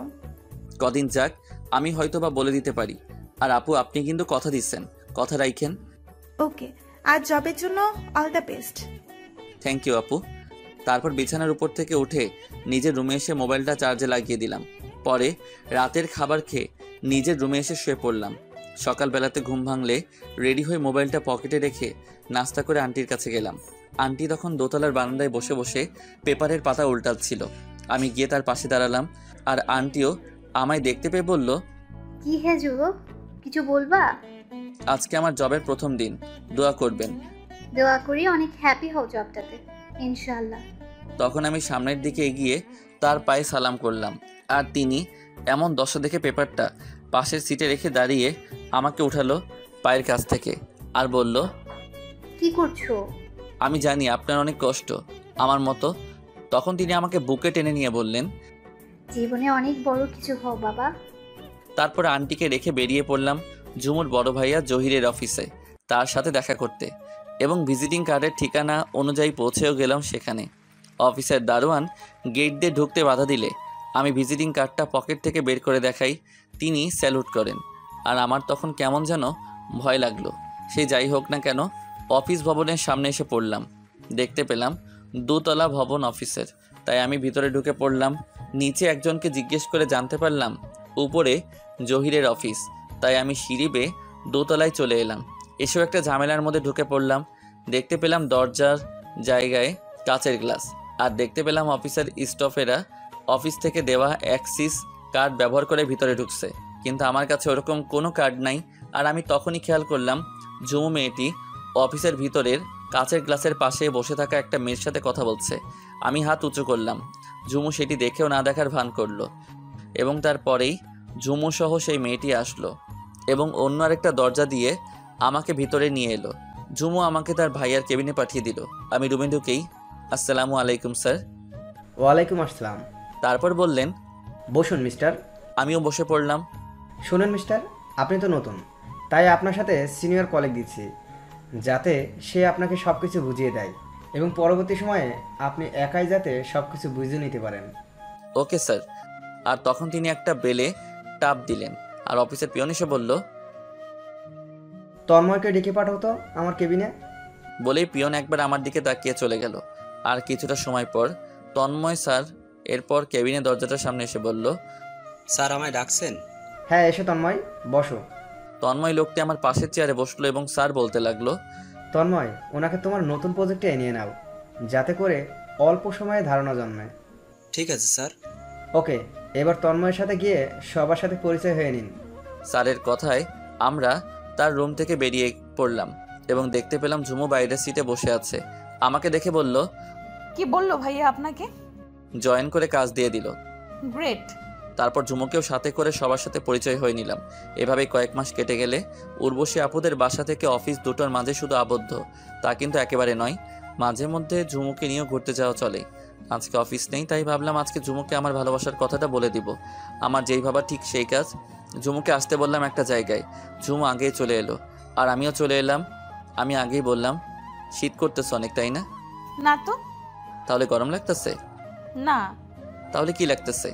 কদিন যাক, আমি হয়তো বা বলে দিতে পারি। আর আপু, আপনি কিন্তু কথা দিচ্ছেন, কথা রাখেন। ওকে, আর জবের জন্য all the best. Thank you আপু। তারপর বিছানার উপর থেকে উঠে নিজের রুমে এসে মোবাইলটা চার্জে লাগিয়ে দিলাম। পরে রাতের খাবার খেয়ে নিজের রুমে এসে শুয়ে পড়লাম। সকালবেলাতে ঘুম ভাঙলে রেডি হয়ে মোবাইলটা পকেটে রেখে নাস্তা করে আন্টির কাছে গেলাম। আন্টি তখন দোতলার বারান্দায় বসে বসে পেপারের পাতা উল্টাচ্ছিল। আমি গিয়ে তার পাশে দাঁড়ালাম, আর আন্টিও আমায় দেখতে পেয়ে বলল, কি হে যুবক, কিছু বলবা? আজকে আমার জবের প্রথম দিন, দোয়া করবেন। দোয়া করি অনেক হ্যাপি হও জবটাতে, ইনশাআল্লাহ। তখন আমি সামনের দিকে এগিয়ে তার পায়ে সালাম করলাম, আর তিনি এমন দশা দেখে পেপারটা পাশের সিটে রেখে দাঁড়িয়ে আমাকে উঠালো পায়ের কাছ থেকে আর বলল, কি করছো? আমি জানি আপনার অনেক কষ্ট, আমার মতো। তখন তিনি আমাকে বুকে টেনে নিয়ে বললেন, জীবনে অনেক বড় কিছু হও বাবা। তারপর আন্টিকে রেখে বেরিয়ে পড়লাম ঝুমুর বড় ভাইয়া জহিরের অফিসে তার সাথে দেখা করতে, এবং ভিজিটিং কার্ডের ঠিকানা অনুযায়ী পৌঁছেও গেলাম সেখানে। অফিসের দারোয়ান গেট দিয়ে ঢুকতে বাধা দিলে আমি ভিজিটিং কার্ডটা পকেট থেকে বের করে দেখাই। তিনি স্যালুট করেন, আর আমার তখন কেমন যেন ভয় লাগলো। সে যাই হোক না কেন, অফিস ভবনের সামনে এসে পড়লাম। দেখতে পেলাম দোতলা ভবন অফিসের, তাই আমি ভিতরে ঢুকে পড়লাম। নিচে একজনকে জিজ্ঞেস করে জানতে পারলাম উপরে জহিরের অফিস, তাই আমি সিঁড়ি বেয়ে দোতলায় চলে এলাম। এসেও একটা ঝামেলার মধ্যে ঢুকে পড়লাম। দেখতে পেলাম দরজার জায়গায় কাচের গ্লাস, আর দেখতে পেলাম অফিসের স্টাফেরা অফিস থেকে দেওয়া অ্যাক্সিস কার্ড ব্যবহার করে ভিতরে ঢুকছে, কিন্তু আমার কাছে ওরকম কোনো কার্ড নাই। আর আমি তখনই খেয়াল করলাম ঝুমু মেয়েটি অফিসের ভিতরের কাচের গ্লাসের পাশে বসে থাকা একটা মেয়ের সাথে কথা বলছে। আমি হাত উঁচু করলাম, ঝুমু সেটি দেখেও না দেখার ভান করলো, এবং তারপরেই ঝুমু সহ সেই মেয়েটি আসলো এবং অন্য আরেকটা দরজা দিয়ে আমাকে ভিতরে নিয়ে এলো। ঝুমু আমাকে তার ভাইয়ার কেবিনে পাঠিয়ে দিল। আমি রুমে ঢুকেই আসসালামু আলাইকুম স্যার। ওয়ালাইকুম আসসালাম। তারপর বললেন বসুন মিস্টার। আমিও বসে পড়লাম। শুনুন মিস্টার, আপনি তো নতুন, তাই আপনার সাথে সিনিয়র কলিগ দিচ্ছি, যাতে সে আপনাকে সব কিছু বুঝিয়ে দেয় এবং পরবর্তী সময়ে আপনি একাই যাতে সব কিছু বুঝে নিতে পারেন। Okay sir. আর তখন তিনি একটা বেলে টাপ দিলেন, আর অফিসের পিয়ন এসে বলল তন্ময়কে ডেকে পাঠাও তো আমার কেবিনে। বলেই পিয়ন একবার আমার দিকে তাকিয়ে চলে গেল। আর কিছুটা সময় পর তন্ময় স্যার এরপর কেবিনে দরজাটার সামনে এসে বলল, স্যার আমায় ডাকছেন? হ্যাঁ, এসো তন্ময়, বসো। তন্ময় লোকটি আমার পাশের চেয়ারে বসলো এবং স্যার বলতে লাগলো, তন্ময়, ওনাকে তোমার নতুন প্রজেক্টে নিয়ে নাও, যাতে করে অল্প সময়ে ধারণা জন্মায়। ঠিক আছে স্যার। ওকে, এবার তন্ময়ের সাথে গিয়ে সবার সাথে পরিচয় হয়ে নিন। স্যারের কথায় আমরা তার রুম থেকে বেরিয়ে পড়লাম এবং দেখতে পেলাম ঝুমু বাইরের সিটে বসে আছে। আমাকে দেখে বলল, কি বললো ভাইয়া আপনাকে? জয়েন করে কাজ দিয়ে দিল। গ্রেট। তারপর ঝুমুকেও সাথে করে সবার সাথে পরিচয় হয়ে নিলাম। এভাবেই কয়েক মাস কেটে গেলে উর্বশী আপুদের বাসা থেকে অফিস দুটোর মাঝে শুধু আবদ্ধ তা কিন্তু একেবারে নয়, মাঝে মধ্যে ঝুমুকে নিয়েও ঘুরতে যাওয়া চলে। আজকে অফিস নেই, তাই ভাবলাম আজকে ঝুমুকে আমার ভালোবাসার কথাটা বলে দিব। আমার যেই ভাবা ঠিক সেই কাজ। ঝুমুকে আসতে বললাম একটা জায়গায়, ঝুমু আগেই চলে এলো আর আমিও চলে এলাম। আমি আগেই বললাম, শীত করতেছে অনেক, তাই না? না তো। তাহলে গরম লাগতেছে? না। তাহলে কি লাগতেছে?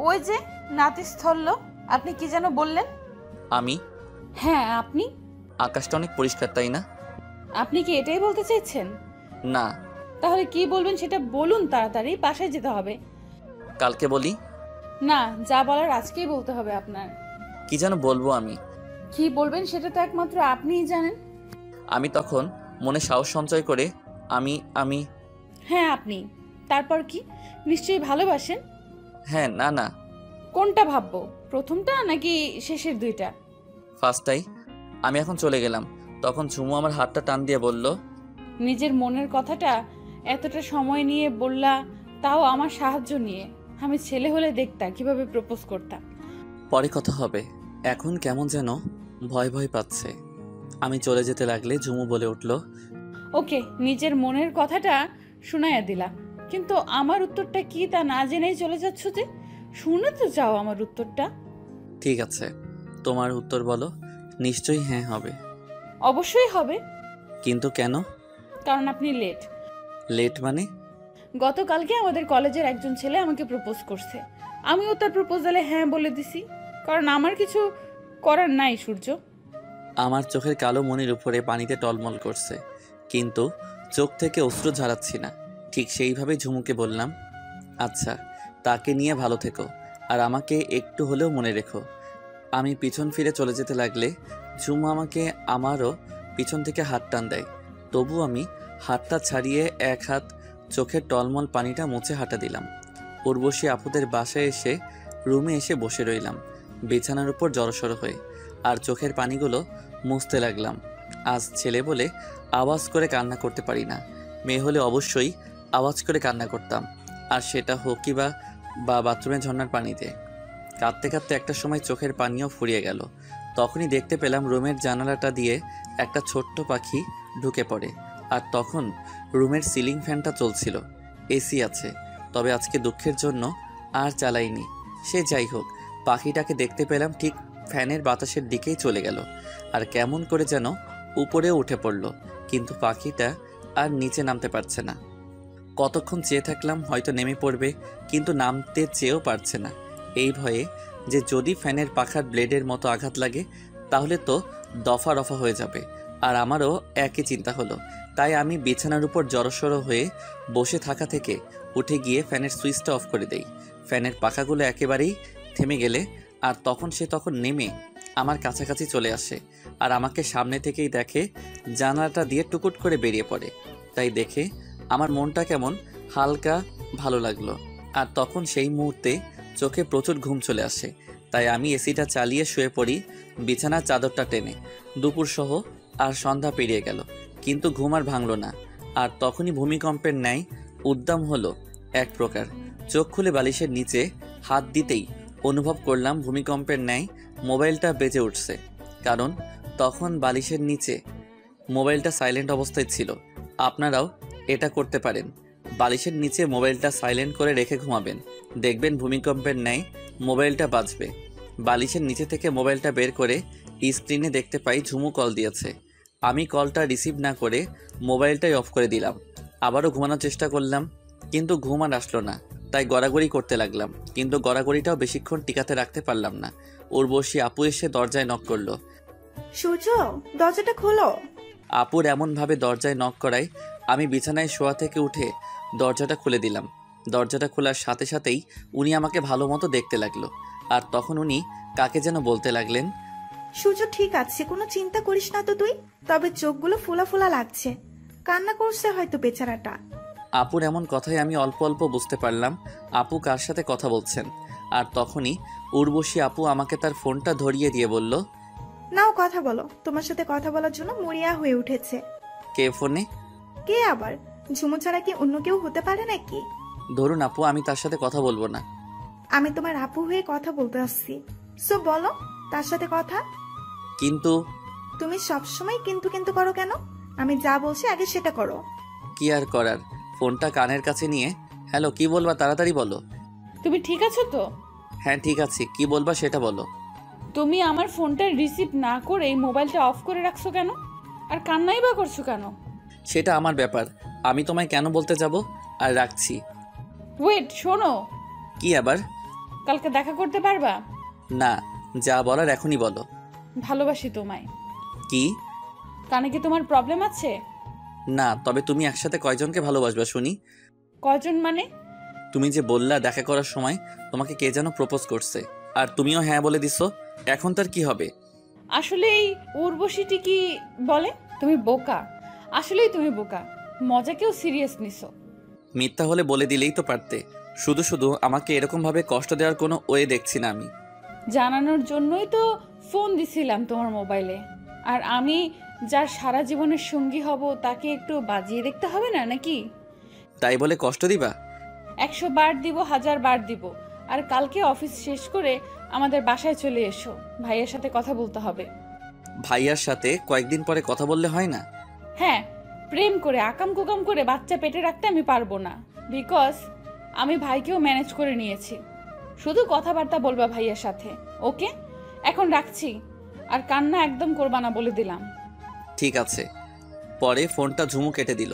ওই যে নাতিস্থল্য। আপনি কি যেন বললেন? আমি? হ্যাঁ আপনি। আকাশটা অনেক পরিষ্কার, তাই না? আপনি কি এটাই বলতে চাইছেন? না। তাহলে কি বলবেন সেটা বলুন, তাড়াতাড়ি বাসায় যেতে হবে। কালকে বলি? না, যা বলার আজকেই বলতে হবে আপনার। কি যেন বলবো আমি? কি বলবেন সেটা তো একমাত্র আপনিই জানেন। আমি তখন মনে সাহস সঞ্চয় করে আমি হ্যাঁ আপনি। তারপর কি? নিশ্চয়ই ভালোবাসেন। হ্যাঁ। না না। কোনটা ভাববো, প্রথমটা নাকি শেষের দুইটা? ফার্স্টটাই। আমি এখন চলে গেলাম। তখন ঝুমু আমার হাতটা টান দিয়ে বলল, নিজের মনের কথাটা এতটা সময় নিয়ে বললা, তাও আমার সাহায্য নিয়ে। আমি ছেলে হলে দেখতাম কিভাবে প্রপোজ করতাম। পরে কথা হবে, এখন কেমন যেন ভয় ভয় পাচ্ছে। আমি চলে যেতে লাগলে ঝুমু বলে উঠল, ওকে, নিজের মনের কথাটা শোনায়া দিলা, কিন্তু আমার উত্তরটা কি তা না জেনেই চলে যাচ্ছ যে? শুনে তো যাও আমার উত্তরটা। ঠিক আছে, তোমার উত্তর বলো। নিশ্চয়ই হ্যাঁ হবে। অবশ্যই হবে। কিন্তু কেন? কারণ আপনি লেট। লেট মানে? গতকালকে আমাদের কলেজের একজন ছেলে আমাকে প্রপোজ করছে, আমিও তার প্রপোজালে হ্যাঁ বলে দিছি, কারণ আমার কিছু করার নাই সূর্য। আমার চোখের কালো মনির উপরে পানিতে টলমল করছে, কিন্তু চোখ থেকে অশ্রু ঝরাচ্ছি না। ঠিক সেইভাবেই ঝুমুকে বললাম, আচ্ছা, তাকে নিয়ে ভালো থেকো আর আমাকে একটু হলেও মনে রেখো। আমি পিছন ফিরে চলে যেতে লাগলে ঝুমু আমাকে আমারও পিছন থেকে হাত টান দেয়। তবু আমি হাতটা ছাড়িয়ে এক হাত চোখের টলমল পানিটা মুছে হাঁটা দিলাম। উর্বশী আপুদের বাসায় এসে রুমে এসে বসে রইলাম বিছানার উপর জড়সড় হয়ে, আর চোখের পানিগুলো মুছতে লাগলাম। আজ ছেলে বলে আওয়াজ করে কান্না করতে পারি না, মেয়ে হলে অবশ্যই আওয়াজ করে কান্না করতাম, আর সেটা হোকি বা বাথরুমে ঝর্ণার পানিতে। কাঁদতে কাঁদতে একটা সময় চোখের পানিও ফুরিয়ে গেল। তখনই দেখতে পেলাম রুমের জানালাটা দিয়ে একটা ছোট্ট পাখি ঢুকে পড়ে, আর তখন রুমের সিলিং ফ্যানটা চলছিল। এসি আছে, তবে আজকে দুঃখের জন্য আর চালাইনি। সে যাই হোক, পাখিটাকে দেখতে পেলাম ঠিক ফ্যানের বাতাসের দিকেই চলে গেল আর কেমন করে যেন উপরে উঠে পড়ল, কিন্তু পাখিটা আর নিচে নামতে পারছে না। কতক্ষণ চেয়ে থাকলাম হয়তো নেমে পড়বে, কিন্তু নামতে চেয়েও পারছে না। এই ভয়ে যে যদি ফ্যানের পাখার ব্লেডের মতো আঘাত লাগে তাহলে তো দফা রফা হয়ে যাবে। আর আমারও একই চিন্তা হলো, তাই আমি বিছানার উপর জড়সড় হয়ে বসে থাকা থেকে উঠে গিয়ে ফ্যানের সুইচটা অফ করে দেই। ফ্যানের পাখাগুলো একেবারেই থেমে গেলে আর সে তখন নেমে আমার কাছাকাছি চলে আসে আর আমাকে সামনে থেকেই দেখে, জানালাটা দিয়ে টুকুট করে বেরিয়ে পড়ে। তাই দেখে আমার মনটা কেমন হালকা ভালো লাগলো। আর তখন সেই মুহূর্তে চোখে প্রচুর ঘুম চলে আসে, তাই আমি এসিটা চালিয়ে শুয়ে পড়ি বিছানার চাদরটা টেনে। দুপুর সহ আর সন্ধ্যা পেরিয়ে গেল, কিন্তু ঘুম আর ভাঙল না। আর তখনই ভূমিকম্পের ন্যায় উদ্দাম হলো এক প্রকার। চোখ খুলে বালিশের নিচে হাত দিতেই অনুভব করলাম ভূমিকম্পের ন্যায় মোবাইলটা বেজে উঠছে, কারণ তখন বালিশের নিচে মোবাইলটা সাইলেন্ট অবস্থায় ছিল। আপনারাও এটা করতে পারেন, বালিশের নিচে মোবাইলটা সাইলেন্ট করে রেখে ঘুমাবেন, দেখবেন ভূমিকম্পের ন্যায় মোবাইলটা বাজবে। বালিশের নিচে থেকে মোবাইলটা বের করে স্ক্রিনে দেখতে পাই ঝুমু কল দিয়েছে। আমি কলটা রিসিভ না করে মোবাইলটাই অফ করে দিলাম। আবারও ঘুমানোর চেষ্টা করলাম, কিন্তু ঘুম আর আসলো না। তাই গড়াগড়ি করতে লাগলাম, কিন্তু গড়াগড়িটাও বেশিক্ষণ টিকাতে রাখতে পারলাম না। উর্বশী আপু এসে দরজায় নক করলো। সূর্য, দরজাটা খোলো। আপুর এমনভাবে দরজায় নক করায় আমি বিছানায় শোয়া থেকে উঠে দরজাটা খুলে দিলাম। দরজাটা খোলার সাথে সাথেই উনি আমাকে ভালো মতো দেখতে লাগলো, আর তখন উনি কাকে যেন বলতে লাগলেন। সূর্য ঠিক আছে, কোনো চিন্তা করিস না তো তুই, তবে চোখগুলো ফোলা ফোলা লাগছে, কান্না করছে হয়তো বেচারাটা। আপুর এমন কথাই আমি অল্প অল্প বুঝতে পারলাম আপু কার সাথে কথা বলছেন। আর তখনই উর্বশী আপু আমাকে তার ফোনটা ধরিয়ে দিয়ে বলল, নাও কথা বলো, তোমার সাথে কথা বলার জন্য মরিয়া হয়ে উঠেছে। কে ফোনে? কে আবার? ঝুমু ছাড়া কি অন্য কেউ হতে পারে নাকি? ধরুন আপু, আমি তার সাথে কথা বলবো না। আমি তোমার আপু হয়ে কথা বলতে আসছি, সো বলো তার সাথে কথা। কিন্তু তুমি সবসময় কিন্তু কিন্তু করো কেন? আমি যা বলছি আগে সেটা করো। কি আর করার, ফোনটা কানের কাছে নিয়ে হ্যালো কি বলবা তাড়াতাড়ি বলো। তুমি ঠিক আছো তো? হ্যাঁ ঠিক আছে, কি বলবা সেটা বলো। তুমি আমার ফোনটা রিসিভ না করে মোবাইলটা অফ করে রাখছো কেন? আর কান্নাই বা করছো কেন? সেটা আমার ব্যাপার, আমি তোমায় কেন বলতে যাব? আর রাখছি। ওয়েট, শোনো। কি আবার? কালকে দেখা করতে পারবা? না, যা বলার এখনই বলো। ভালোবাসি তোমায়। কি? কানে কি তোমার প্রবলেম আছে? না, তবে তুমি একসাথে কয়জনকে ভালোবাসবা শুনি? কয়জন মানে? তুমি যে বললা দেখা করার সময় তোমাকে কে যেন প্রপোজ করছে, আর তুমিও হ্যাঁ বলে দিছো, এখন তার কি হবে? আসলে এই উর্বশীটি কি বলে? তুমি বোকা, আসলেই তুমি বোকা, মজাকেও সিরিয়াস নিছো। মিথ্যা হলে বলে দিলেই তো পারতে, শুধু শুধু আমাকে এরকমভাবে কষ্ট দেওয়ার কোনো ওয়ে দেখছি না আমি। জানানোর জন্যই তো ফোন দিছিলাম তোমার মোবাইলে। আর আমি যার সারা জীবনের সঙ্গী হব তাকে একটু বাজিয়ে দেখতে হবে না নাকি? তাই বলে কষ্ট দিবা? 100 বার দিব, 1000 বার দিব। আর কালকে অফিস শেষ করে আমাদের বাসায় চলে এসো, ভাইয়ের সাথে কথা বলতে হবে। ভাইয়ার সাথে কয়েকদিন পরে কথা বললে হয় না? হ্যাঁ, প্রেম করে আকাম কুকাম করে বাচ্চা পেটে রাখতে আমি পারবো না, বিকজ আমি ভাইকেও ম্যানেজ করে নিয়েছি। শুধু কথাবার্তা বলবা ভাইয়ের সাথে, ওকে? এখন রাখছি, আর কান্না একদম করবা না বলে দিলাম। ঠিক আছে। পরে ফোনটা ঝুমু কেটে দিল।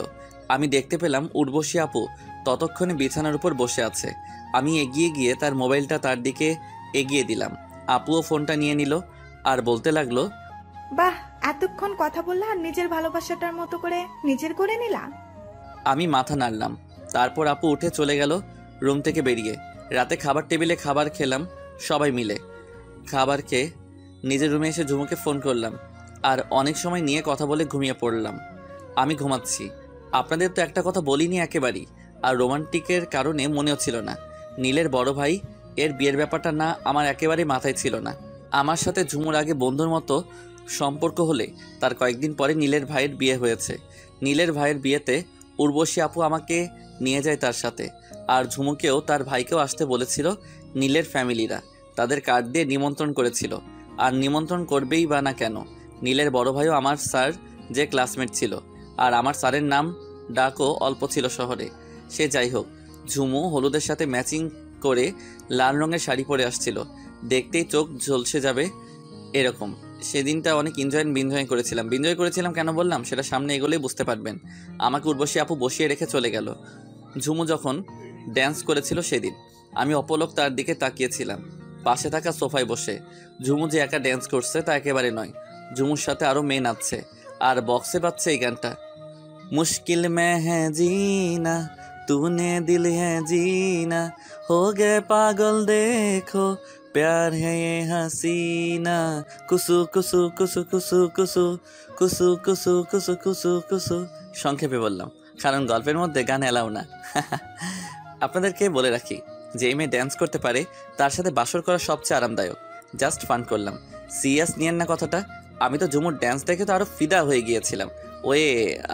আমি দেখতে পেলাম উর্বশী আপু ততক্ষণে বিছানার উপর বসে আছে। আমি এগিয়ে গিয়ে তার মোবাইলটা তার দিকে এগিয়ে দিলাম। আপুও ফোনটা নিয়ে নিল আর বলতে লাগলো, বাহ, এতক্ষণ কথা বললা আর নিজের ভালোবাসাটার মতো করে নিজের করে নিলা। আমি মাথা নাড়লাম। তারপর আপু উঠে চলে গেল রুম থেকে বেরিয়ে। রাতে খাবার টেবিলে খাবার খেলাম সবাই মিলে। খাবার খেয়ে নিজের রুমে এসে ঝুমুকে ফোন করলাম আর অনেক সময় নিয়ে কথা বলে ঘুমিয়ে পড়লাম। আমি ঘুমাচ্ছি। আপনাদের তো একটা কথা বলিনি একেবারেই, আর রোমান্টিকের কারণে মনেও ছিল না। নীলের বড় ভাই এর বিয়ের ব্যাপারটা না আমার একেবারেই মাথায় ছিল না। আমার সাথে ঝুমুর আগে বন্ধুর মতো সম্পর্ক হলে তার কয়েকদিন পরে নীলের ভাইয়ের বিয়ে হয়েছে। নীলের ভাইয়ের বিয়েতে উর্বশী আপু আমাকে নিয়ে যায় তার সাথে, আর ঝুমুকেও তার ভাইকেও আসতে বলেছিল নীলের ফ্যামিলিরা। তাদের কার্ড দিয়ে নিমন্ত্রণ করেছিল, আর নিমন্ত্রণ করবেই বা না কেন, নীলের বড় ভাইও আমার স্যার যে ক্লাসমেট ছিল, আর আমার স্যারের নাম ডাকও অল্প ছিল শহরে। সে যাই হোক, ঝুমু হলুদের সাথে ম্যাচিং করে লাল রঙের শাড়ি পরে আসছিল। দেখতেই চোখ ঝলসে যাবে এরকম। সেদিনটা অনেক বিনজয় করেছিলাম কেন বললাম সেটা সামনে এগোলেই বুঝতে পারবেন। আমাকে উর্বশী আপু বসিয়ে রেখে চলে গেল। ঝুমু যখন ড্যান্স করেছিল সেদিন আমি অপলক তার দিকে তাকিয়েছিলাম, পাশে থাকা সোফায় বসে। ঝুমু যে একা ড্যান্স করছে তা একেবারে নয়, ঝুমুর সাথে আরও মেয়ে নাচছে আর বক্সে বাজছে এই গানটা, মুশকিল মে হ্যাঁ জিনা तूने दिल है जीना हो गए पागल देखो प्यार है ये हसीना कुसु कुसु कुसु कुसु कुसु कुसु कुसु कुसु कुसु कुसु। সংক্ষেপে বললাম কারণ গল্পের মধ্যে গান এলাও না। আপনাদেরকে বলে রাখি যে এই মেয়ে ড্যান্স করতে পারে তার সাথে বাসর করা সবচেয়ে আরামদায়ক। জাস্ট ফান করলাম, সিরিয়াস নিয়েন না কথাটা। আমি তো ঝুমুর ড্যান্স দেখে তো আরও ফিদা হয়ে গিয়েছিলাম। ওয়ে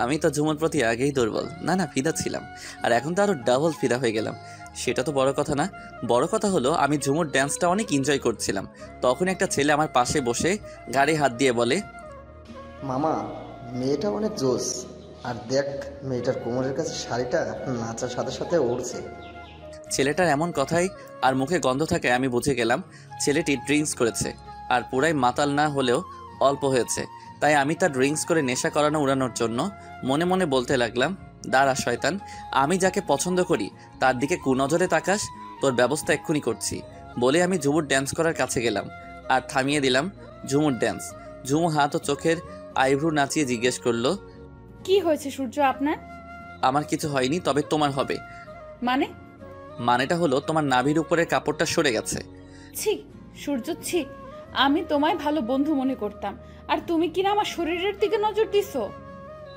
আমি তো ঝুমুর প্রতি আগেই দুর্বল, না ফিদা ছিলাম, আর এখন তো আরও ডাবল ফিদা হয়ে গেলাম। সেটা তো বড় কথা না, বড় কথা হলো আমি ঝুমুর ড্যান্সটা অনেক এনজয় করছিলাম। তখন একটা ছেলে আমার পাশে বসে গাড়ি হাত দিয়ে বলে, মামা মেয়েটা অনেক জোস, আর দেখ মেয়েটার কোমরের কাছে শাড়িটা নাচার সাথে সাথে উড়ছে। ছেলেটার এমন কথাই আর মুখে গন্ধ থাকে আমি বুঝে গেলাম ছেলেটি ড্রিঙ্কস করেছে, আর পুরাই মাতাল না হলেও অল্প হয়েছে। তাই আমি তার ড্রিঙ্কস করে নেশা করানো উড়ানোর জন্য মনে মনে বলতে লাগলাম, দাঁড়া শয়তান, আমি যাকে পছন্দ করি তার দিকে কুনজরে তাকাস, তোর ব্যবস্থা এক্ষুনি করছি। বলে আমি ঝুমুর ড্যান্স করার কাছে গেলাম আর থামিয়ে দিলাম ঝুমুর ড্যান্স। ঝুমু হাত ও চোখের আইব্রু নাচিয়ে জিজ্ঞেস করলো, কি হয়েছে সূর্য আপনার? আমার কিছু হয়নি, তবে তোমার হবে। মানেটা হলো তোমার নাভির উপরের কাপড়টা সরে গেছে। ছি সূর্য ছি, আমি তোমায় ভালো বন্ধু মনে করতাম, আর তুমি কিনা আমার শরীরের দিকে নজর দিছো।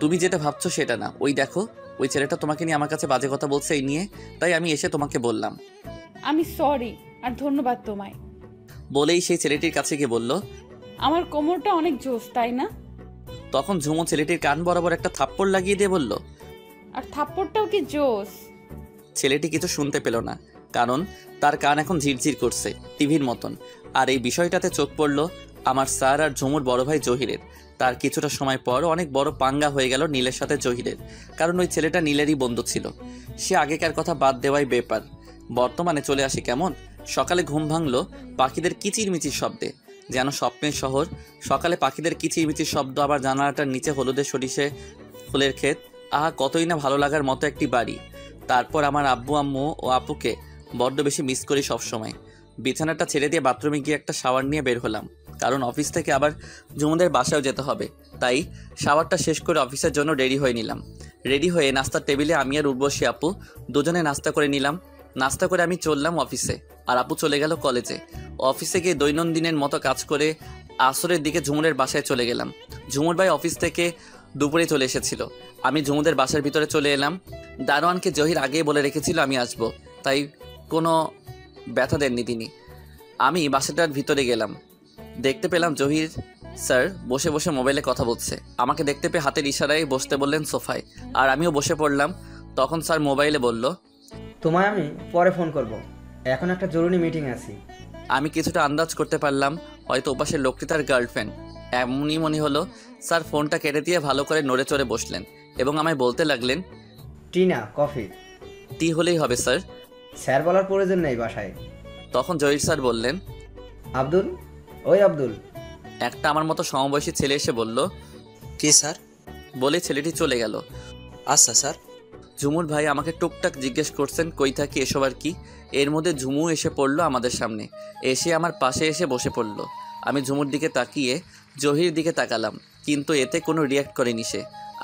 তুমি যেটা ভাবছো সেটা না, ওই দেখো ওই ছেলেটা তোমাকে নিয়ে আমার কাছে বাজে কথা বলছে এই নিয়ে, তাই আমি এসে তোমাকে বললাম। আমি সরি, আর ধন্যবাদ তোমায়। বলেই সেই ছেলেটির কাছে গিয়ে বলল, আমার কোমরটা অনেক জোস তাই না? তখন ঝুমু ছেলেটির কান বরাবর একটা থাপ্পড় লাগিয়ে দিয়ে বলল, আর থাপ্পড়টাও কি জোস? ছেলেটি কিছু শুনতে পেল না, কারণ তার কান এখন ঝিরঝির করছে টিভির মতন। আর এই বিষয়টাতে চোখ পড়ল আমার স্যার আর ঝুমুর বড় ভাই জহিরের। তার কিছুটা সময় পর অনেক বড় পাঙ্গা হয়ে গেল নীলের সাথে জহিরের, কারণ ওই ছেলেটা নীলেরই বন্ধু ছিল। সে আগেকার কথা বাদ দেওয়াই বেপার। বর্তমানে চলে আসি কেমন, সকালে ঘুম ভাঙলো পাখিদের কিচিরমিচির শব্দে, যেন স্বপ্নের শহর। সকালে পাখিদের কিচিরমিচির শব্দ, আবার জানালাটার নিচে হলুদের সরিষে ফুলের ক্ষেত, আহা কতই না ভালো লাগার মতো একটি বাড়ি। তারপর আমার আব্বু আম্মু ও আপুকে বড্ড বেশি মিস করি সবসময়। বিছানাটা ছেড়ে দিয়ে বাথরুমে গিয়ে একটা শাওয়ার নিয়ে বের হলাম, কারণ অফিস থেকে আবার ঝুমুদের বাসায়ও যেতে হবে। তাই শাওয়ারটা শেষ করে অফিসের জন্য রেডি হয়ে নিলাম। রেডি হয়ে নাস্তার টেবিলে আমি আর উর্বশী আপু দুজনে নাস্তা করে নিলাম। নাস্তা করে আমি চললাম অফিসে, আর আপু চলে গেল কলেজে। অফিসে গিয়ে দৈনন্দিনের মতো কাজ করে আসরের দিকে ঝুমুরের বাসায় চলে গেলাম। ঝুমুর ভাই অফিস থেকে দুপুরে চলে এসেছিল। আমি ঝুমুদের বাসার ভিতরে চলে এলাম। দারোয়ানকে জহির আগেই বলে রেখেছিল আমি আসব, তাই কোনো ব্যথা দেননি তিনি। আমি বাসাটার ভিতরে গেলাম, দেখতে পেলাম জহির স্যার বসে বসে মোবাইলে কথা বলছে। আমাকে দেখতে পেয়ে হাতের ইশারায় বসতে বললেন সোফায়, আর আমিও বসে পড়লাম। তখন স্যার মোবাইলে বলল, তোমায় আমি পরে ফোন করব, এখন একটা জরুরি মিটিং আছি। আমি কিছুটা আন্দাজ করতে পারলাম হয়তো ওপাশের লোকটি তার গার্লফ্রেন্ড। এমনই মনে হলো। স্যার ফোনটা কেটে দিয়ে ভালো করে নড়ে চড়ে বসলেন এবং আমায় বলতে লাগলেন, টি না কফি? টি হলেই হবে স্যার। স্যার বলার প্রয়োজন নেই বাসায়। তখন জহির স্যার বললেন, আব্দুল, ওই আব্দুল। একটা আমার মতো সমবয়সী ছেলে এসে বলল, কি স্যার? বলে ছেলেটি চলে গেল। আচ্ছা স্যার। ঝুমুর ভাই আমাকে টুকটাক জিজ্ঞেস করছেন কই থাকি এসব আর কি। এর মধ্যে ঝুমু এসে পড়লো আমাদের সামনে, এসে আমার পাশে এসে বসে পড়লো। আমি ঝুমুর দিকে তাকিয়ে জহির দিকে তাকালাম, কিন্তু এতে কোনো রিয়াক্ট করেনি সে।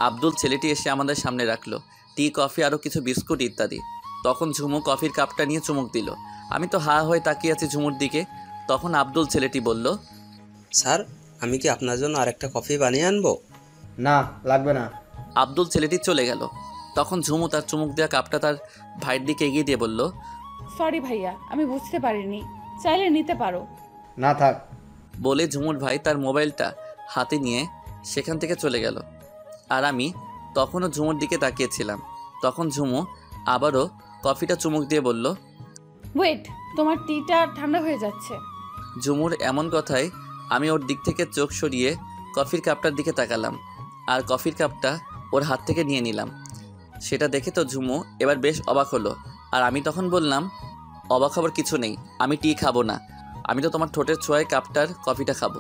আব্দুল ছেলেটি এসে আমাদের সামনে রাখলো টি, কফি, আরও কিছু বিস্কুট ইত্যাদি। তখন ঝুমু কফির কাপটা নিয়ে চুমুক দিল। আমি তো হা হয়ে তাকিয়ে আছি ঝুমুর দিকে। তখন আব্দুল ছেলেটি বলল, স্যার আমি কি আপনার জন্য আরেকটা কফি বানিয়ে আনবো? না লাগবে না। আব্দুল ছেলেটি চলে গেল। তখন ঝুমু তার চুমুক দেওয়া কাপটা তার ভাইয়ের দিকে এগিয়ে দিয়ে বলল, সরি ভাইয়া, আমি বুঝতে পারিনি, চাইলে নিতে পারো। না থাক। বলে ঝুমুর ভাই তার মোবাইলটা হাতে নিয়ে সেখান থেকে চলে গেল। আর আমি তখনও ঝুমুর দিকে তাকিয়েছিলাম। তখন ঝুমু আবারও কফিটা চুমুক দিয়ে বলল, ওয়েট, তোমার টিটা ঠান্ডা হয়ে যাচ্ছে। ঝুমুর এমন কথায় আমি ওর দিক থেকে চোখ সরিয়ে কফির কাপটার দিকে তাকালাম, আর কফির কাপটা ওর হাত থেকে নিয়ে নিলাম। সেটা দেখে তো ঝুমু এবার বেশ অবাক হলো। আর আমি তখন বললাম, অবাক হবার কিছু নেই, আমি টি খাবো না। আমি তো তোমার ঠোঁটের ছোঁয়ায় কাপটার কফিটা খাবো।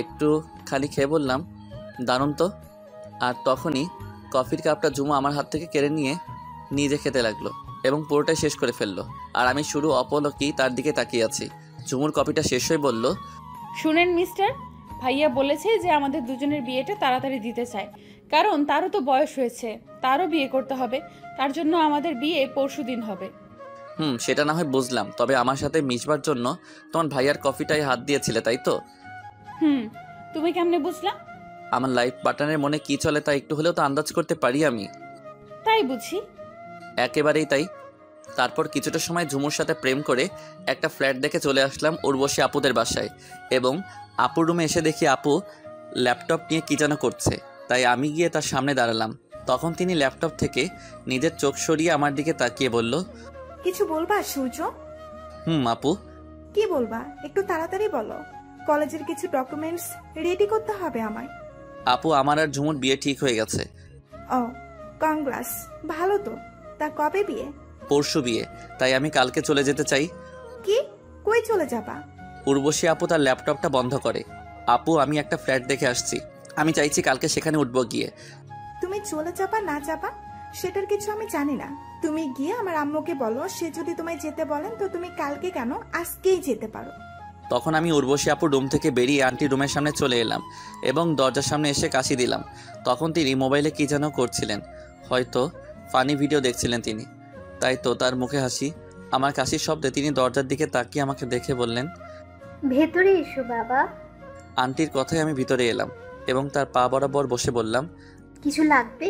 একটু খালি খেয়ে বললাম, দারুণ তো। আর তখনই কফির কাপটা ঝুমু আমার হাত থেকে কেড়ে নিয়ে নিজে খেতে লাগলো এবং পুরোটাই শেষ করে ফেললো। আর আমি শুধু অপলকেই তার দিকে তাকিয়ে আছি। ঝুমুর কফিটা শেষ হয়ে বলল, শুনেন মিস্টার, ভাইয়া বলেছে যে আমাদের দুজনের বিয়েটা তাড়াতাড়ি দিতে চায়, কারণ তারও তো বয়স হয়েছে, তারও বিয়ে করতে হবে। তার জন্য আমাদের বিয়ে পরশুদিন হবে। সেটা না হয় বুঝলাম, তবে আমার সাথে মিশবার জন্য তোমার ভাইয়ার কফিটাই হাত দিয়েছিলে, তাই তো? তুমি কেমনে বুঝলা? আমার লাইফ পার্টনারের মনে কি চলে তা একটু হলেও তো আন্দাজ করতে পারি আমি। তাই বুঝি? একেবারেই তাই। তারপর কিছুটা সময় ঝুমুর সাথে প্রেম করে একটা ফ্ল্যাট দেখে চলে আসলাম উর্বশী আপুদের বাসায়, এবং আপুর রুমে এসে দেখি আপু ল্যাপটপ নিয়ে কী যেন করছে। তাই আমি গিয়ে তার সামনে দাঁড়ালাম। তখন তিনি ল্যাপটপ থেকে নিজের চোখ সরিয়ে আমার দিকে তাকিয়ে বলল, কিছু বলবা সূর্য? আপু। কি বলবা? একটু তাড়াতাড়ি বলো। কলেজের কিছু ডকুমেন্টস রেডি করতে হবে আমায়। আপু, আমার আর ঝুমুর বিয়ে ঠিক হয়ে গেছে। ও, কংগ্রাস, ভালো তো। তা কবে বিয়ে? পরশু বিয়ে, তাই আমি কালকে চলে যেতে চাই। কি? কই চলে যাবা? উর্বশী আপু তার ল্যাপটপটা বন্ধ করে, আপু আমি একটা ফ্ল্যাট দেখে আসছি, আমি চাইছি কালকে সেখানে উঠবো গিয়ে। তুমি চলে যাবা না যাবা সেটার কিছু আমি জানি না। তুমি গিয়ে আমার আম্মুকে বলো, সে যদি তোমায় যেতে বলেন তো তুমি কালকে কেন আজকেই যেতে পারো। তখন আমি উর্বশী আপুর রুম থেকে বেরিয়ে আন্টি রুমের সামনে চলে এলাম এবং দরজার সামনে এসে কাশি দিলাম। তখন তিনি মোবাইলে কী যেন করছিলেন, হয়তো ফানি ভিডিও দেখছিলেন তিনি, তাই তো তার মুখে হাসি। আমার কাশির শব্দে তিনি দরজার দিকে তাকিয়ে আমাকে দেখে বললেন, ভেতরে এসো বাবা। আন্টির কথায় আমি ভিতরে এলাম এবং তার পা বরাবর বসে বললাম, কিছু লাগবে?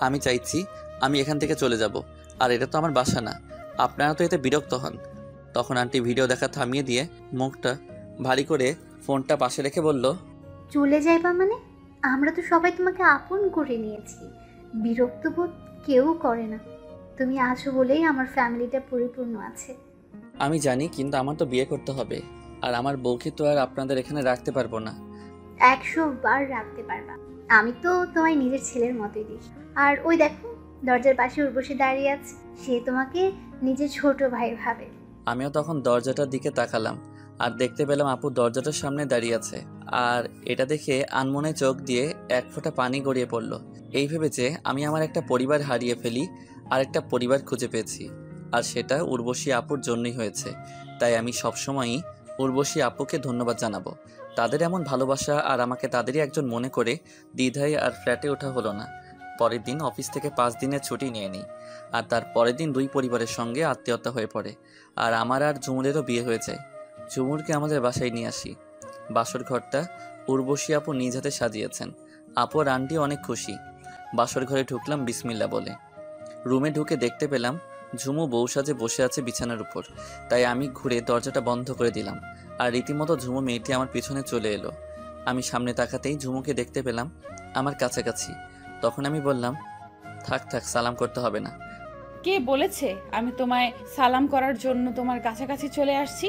আমি চাইছি আমি এখান থেকে চলে যাব, আর এটা তো আমার বাসা না, আপনারা তো এতে বিরক্ত হন। তখন আন্টি ভিডিও দেখা থামিয়ে দিয়ে মুখটা ভারী করে ফোনটা পাশে রেখে বলল, চলে যাইবা মানে? আমরা তো সবাই তোমাকে আপন করে নিয়েছি, বিরক্ত বোধ কেউ করে না। তুমি আছো বলেই আমার ফ্যামিলিটা পরিপূর্ণ আছে। আমি জানি, কিন্তু আমার তো বিয়ে করতে হবে, আর আমার বউকে তো আর আপনাদের এখানে রাখতে পারবো না। 100 বার রাখতে পারবা, আমি তো তোমায় নিজের ছেলের মতোই দিই। আর ওই দেখো দরজার পাশে উর্বশী দাঁড়িয়ে আছে, সে তোমাকে নিজের ছোট ভাই ভাবে। আমিও তখন দরজাটার দিকে তাকালাম আর দেখতে পেলাম আপু দরজাটার সামনে দাঁড়িয়ে আছে, আর এটা দেখে আনমনে চোখ দিয়ে এক ফোঁটা পানি গড়িয়ে পড়ল। এই ভেবেছে আমি আমার একটা পরিবার হারিয়ে ফেলি আর একটা পরিবার খুঁজে পেয়েছি, আর সেটা উর্বশী আপুর জন্যই হয়েছে। তাই আমি সবসময়ই উর্বশী আপুকে ধন্যবাদ জানাবো। তাদের এমন ভালোবাসা আর আমাকে তাদেরই একজন মনে করে দ্বিধায় আর ফ্ল্যাটে ওঠা হলো না। পরের দিন অফিস থেকে 5 দিনের ছুটি নিয়ে নিই, আর তার পরের দিন 2 পরিবারের সঙ্গে আত্মীয়তা হয়ে পড়ে, আর আমার আর ঝুমুরেরও বিয়ে হয়ে যায়। ঝুমুরকে আমাদের বাসায় নিয়ে আসি। বাসর ঘরটা উর্বশী আপু নিজ হাতে সাজিয়েছেন। আপু আর আন্টি অনেক খুশি। বাসর ঘরে ঢুকলাম বিসমিল্লা বলে। রুমে ঢুকে দেখতে পেলাম ঝুমু বউ সাজে বসে আছে বিছানার উপর, তাই আমি ঘুরে দরজাটা বন্ধ করে দিলাম, আর রীতিমতো ঝুমু মেয়েটি আমার পিছনে চলে এলো। আমি সামনে তাকাতেই ঝুমুকে দেখতে পেলাম আমার কাছাকাছি। তখন আমি বললাম, থাক থাক, সালাম করতে হবে না। কে বলেছে আমি তোমায় সালাম করার জন্য তোমার কাছাকাছি চলে আসছি?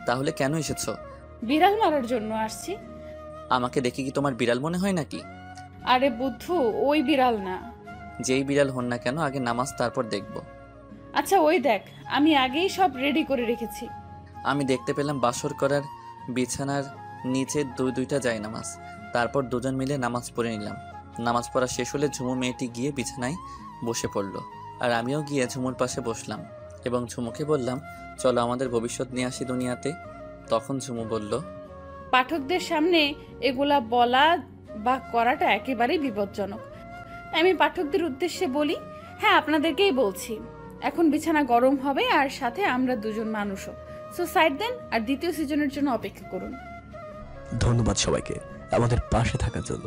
তাহলে কেন এসেছো? বিড়াল মারার জন্য আসছি। আমাকে দেখে কি তোমার বিড়াল মনে হয় নাকি? আরে বুদ্ধু, ওই বিড়াল না। যেই বিড়াল হন না কেন, আগে নামাজ, তারপর দেখব। আচ্ছা ওই দেখ, আমি আগেই সব রেডি করে রেখেছি। আমি দেখতে পেলাম বাসর করার বিছানার নিচে দুইটা জায়নামাজ। তারপর দুজন মিলে নামাজ পড়ে নিলাম। নামাজ পড়া শেষ হলে ঝুমু মেয়েটি গিয়ে বিছানায় বসে পড়ল, আর আমিও গিয়ে ঝুমুর পাশে বসলাম এবং ঝুমুকে বললাম, চলো আমাদের ভবিষ্যৎ নিয়ে আসি দুনিয়াতে। তখন ঝুমু বলল, পাঠকদের সামনে এগুলা বলা বা করাটা একেবারেই বিপজ্জনক। আমি পাঠকদের উদ্দেশ্যে বলি, হ্যাঁ আপনাদেরকেই বলছি, এখন বিছানা গরম হবে আর সাথে আমরা দুজন মানুষও। সো সাইড দেন আর দ্বিতীয় সিজনের জন্য অপেক্ষা করুন। ধন্যবাদ সবাইকে আমাদের পাশে থাকার জন্য।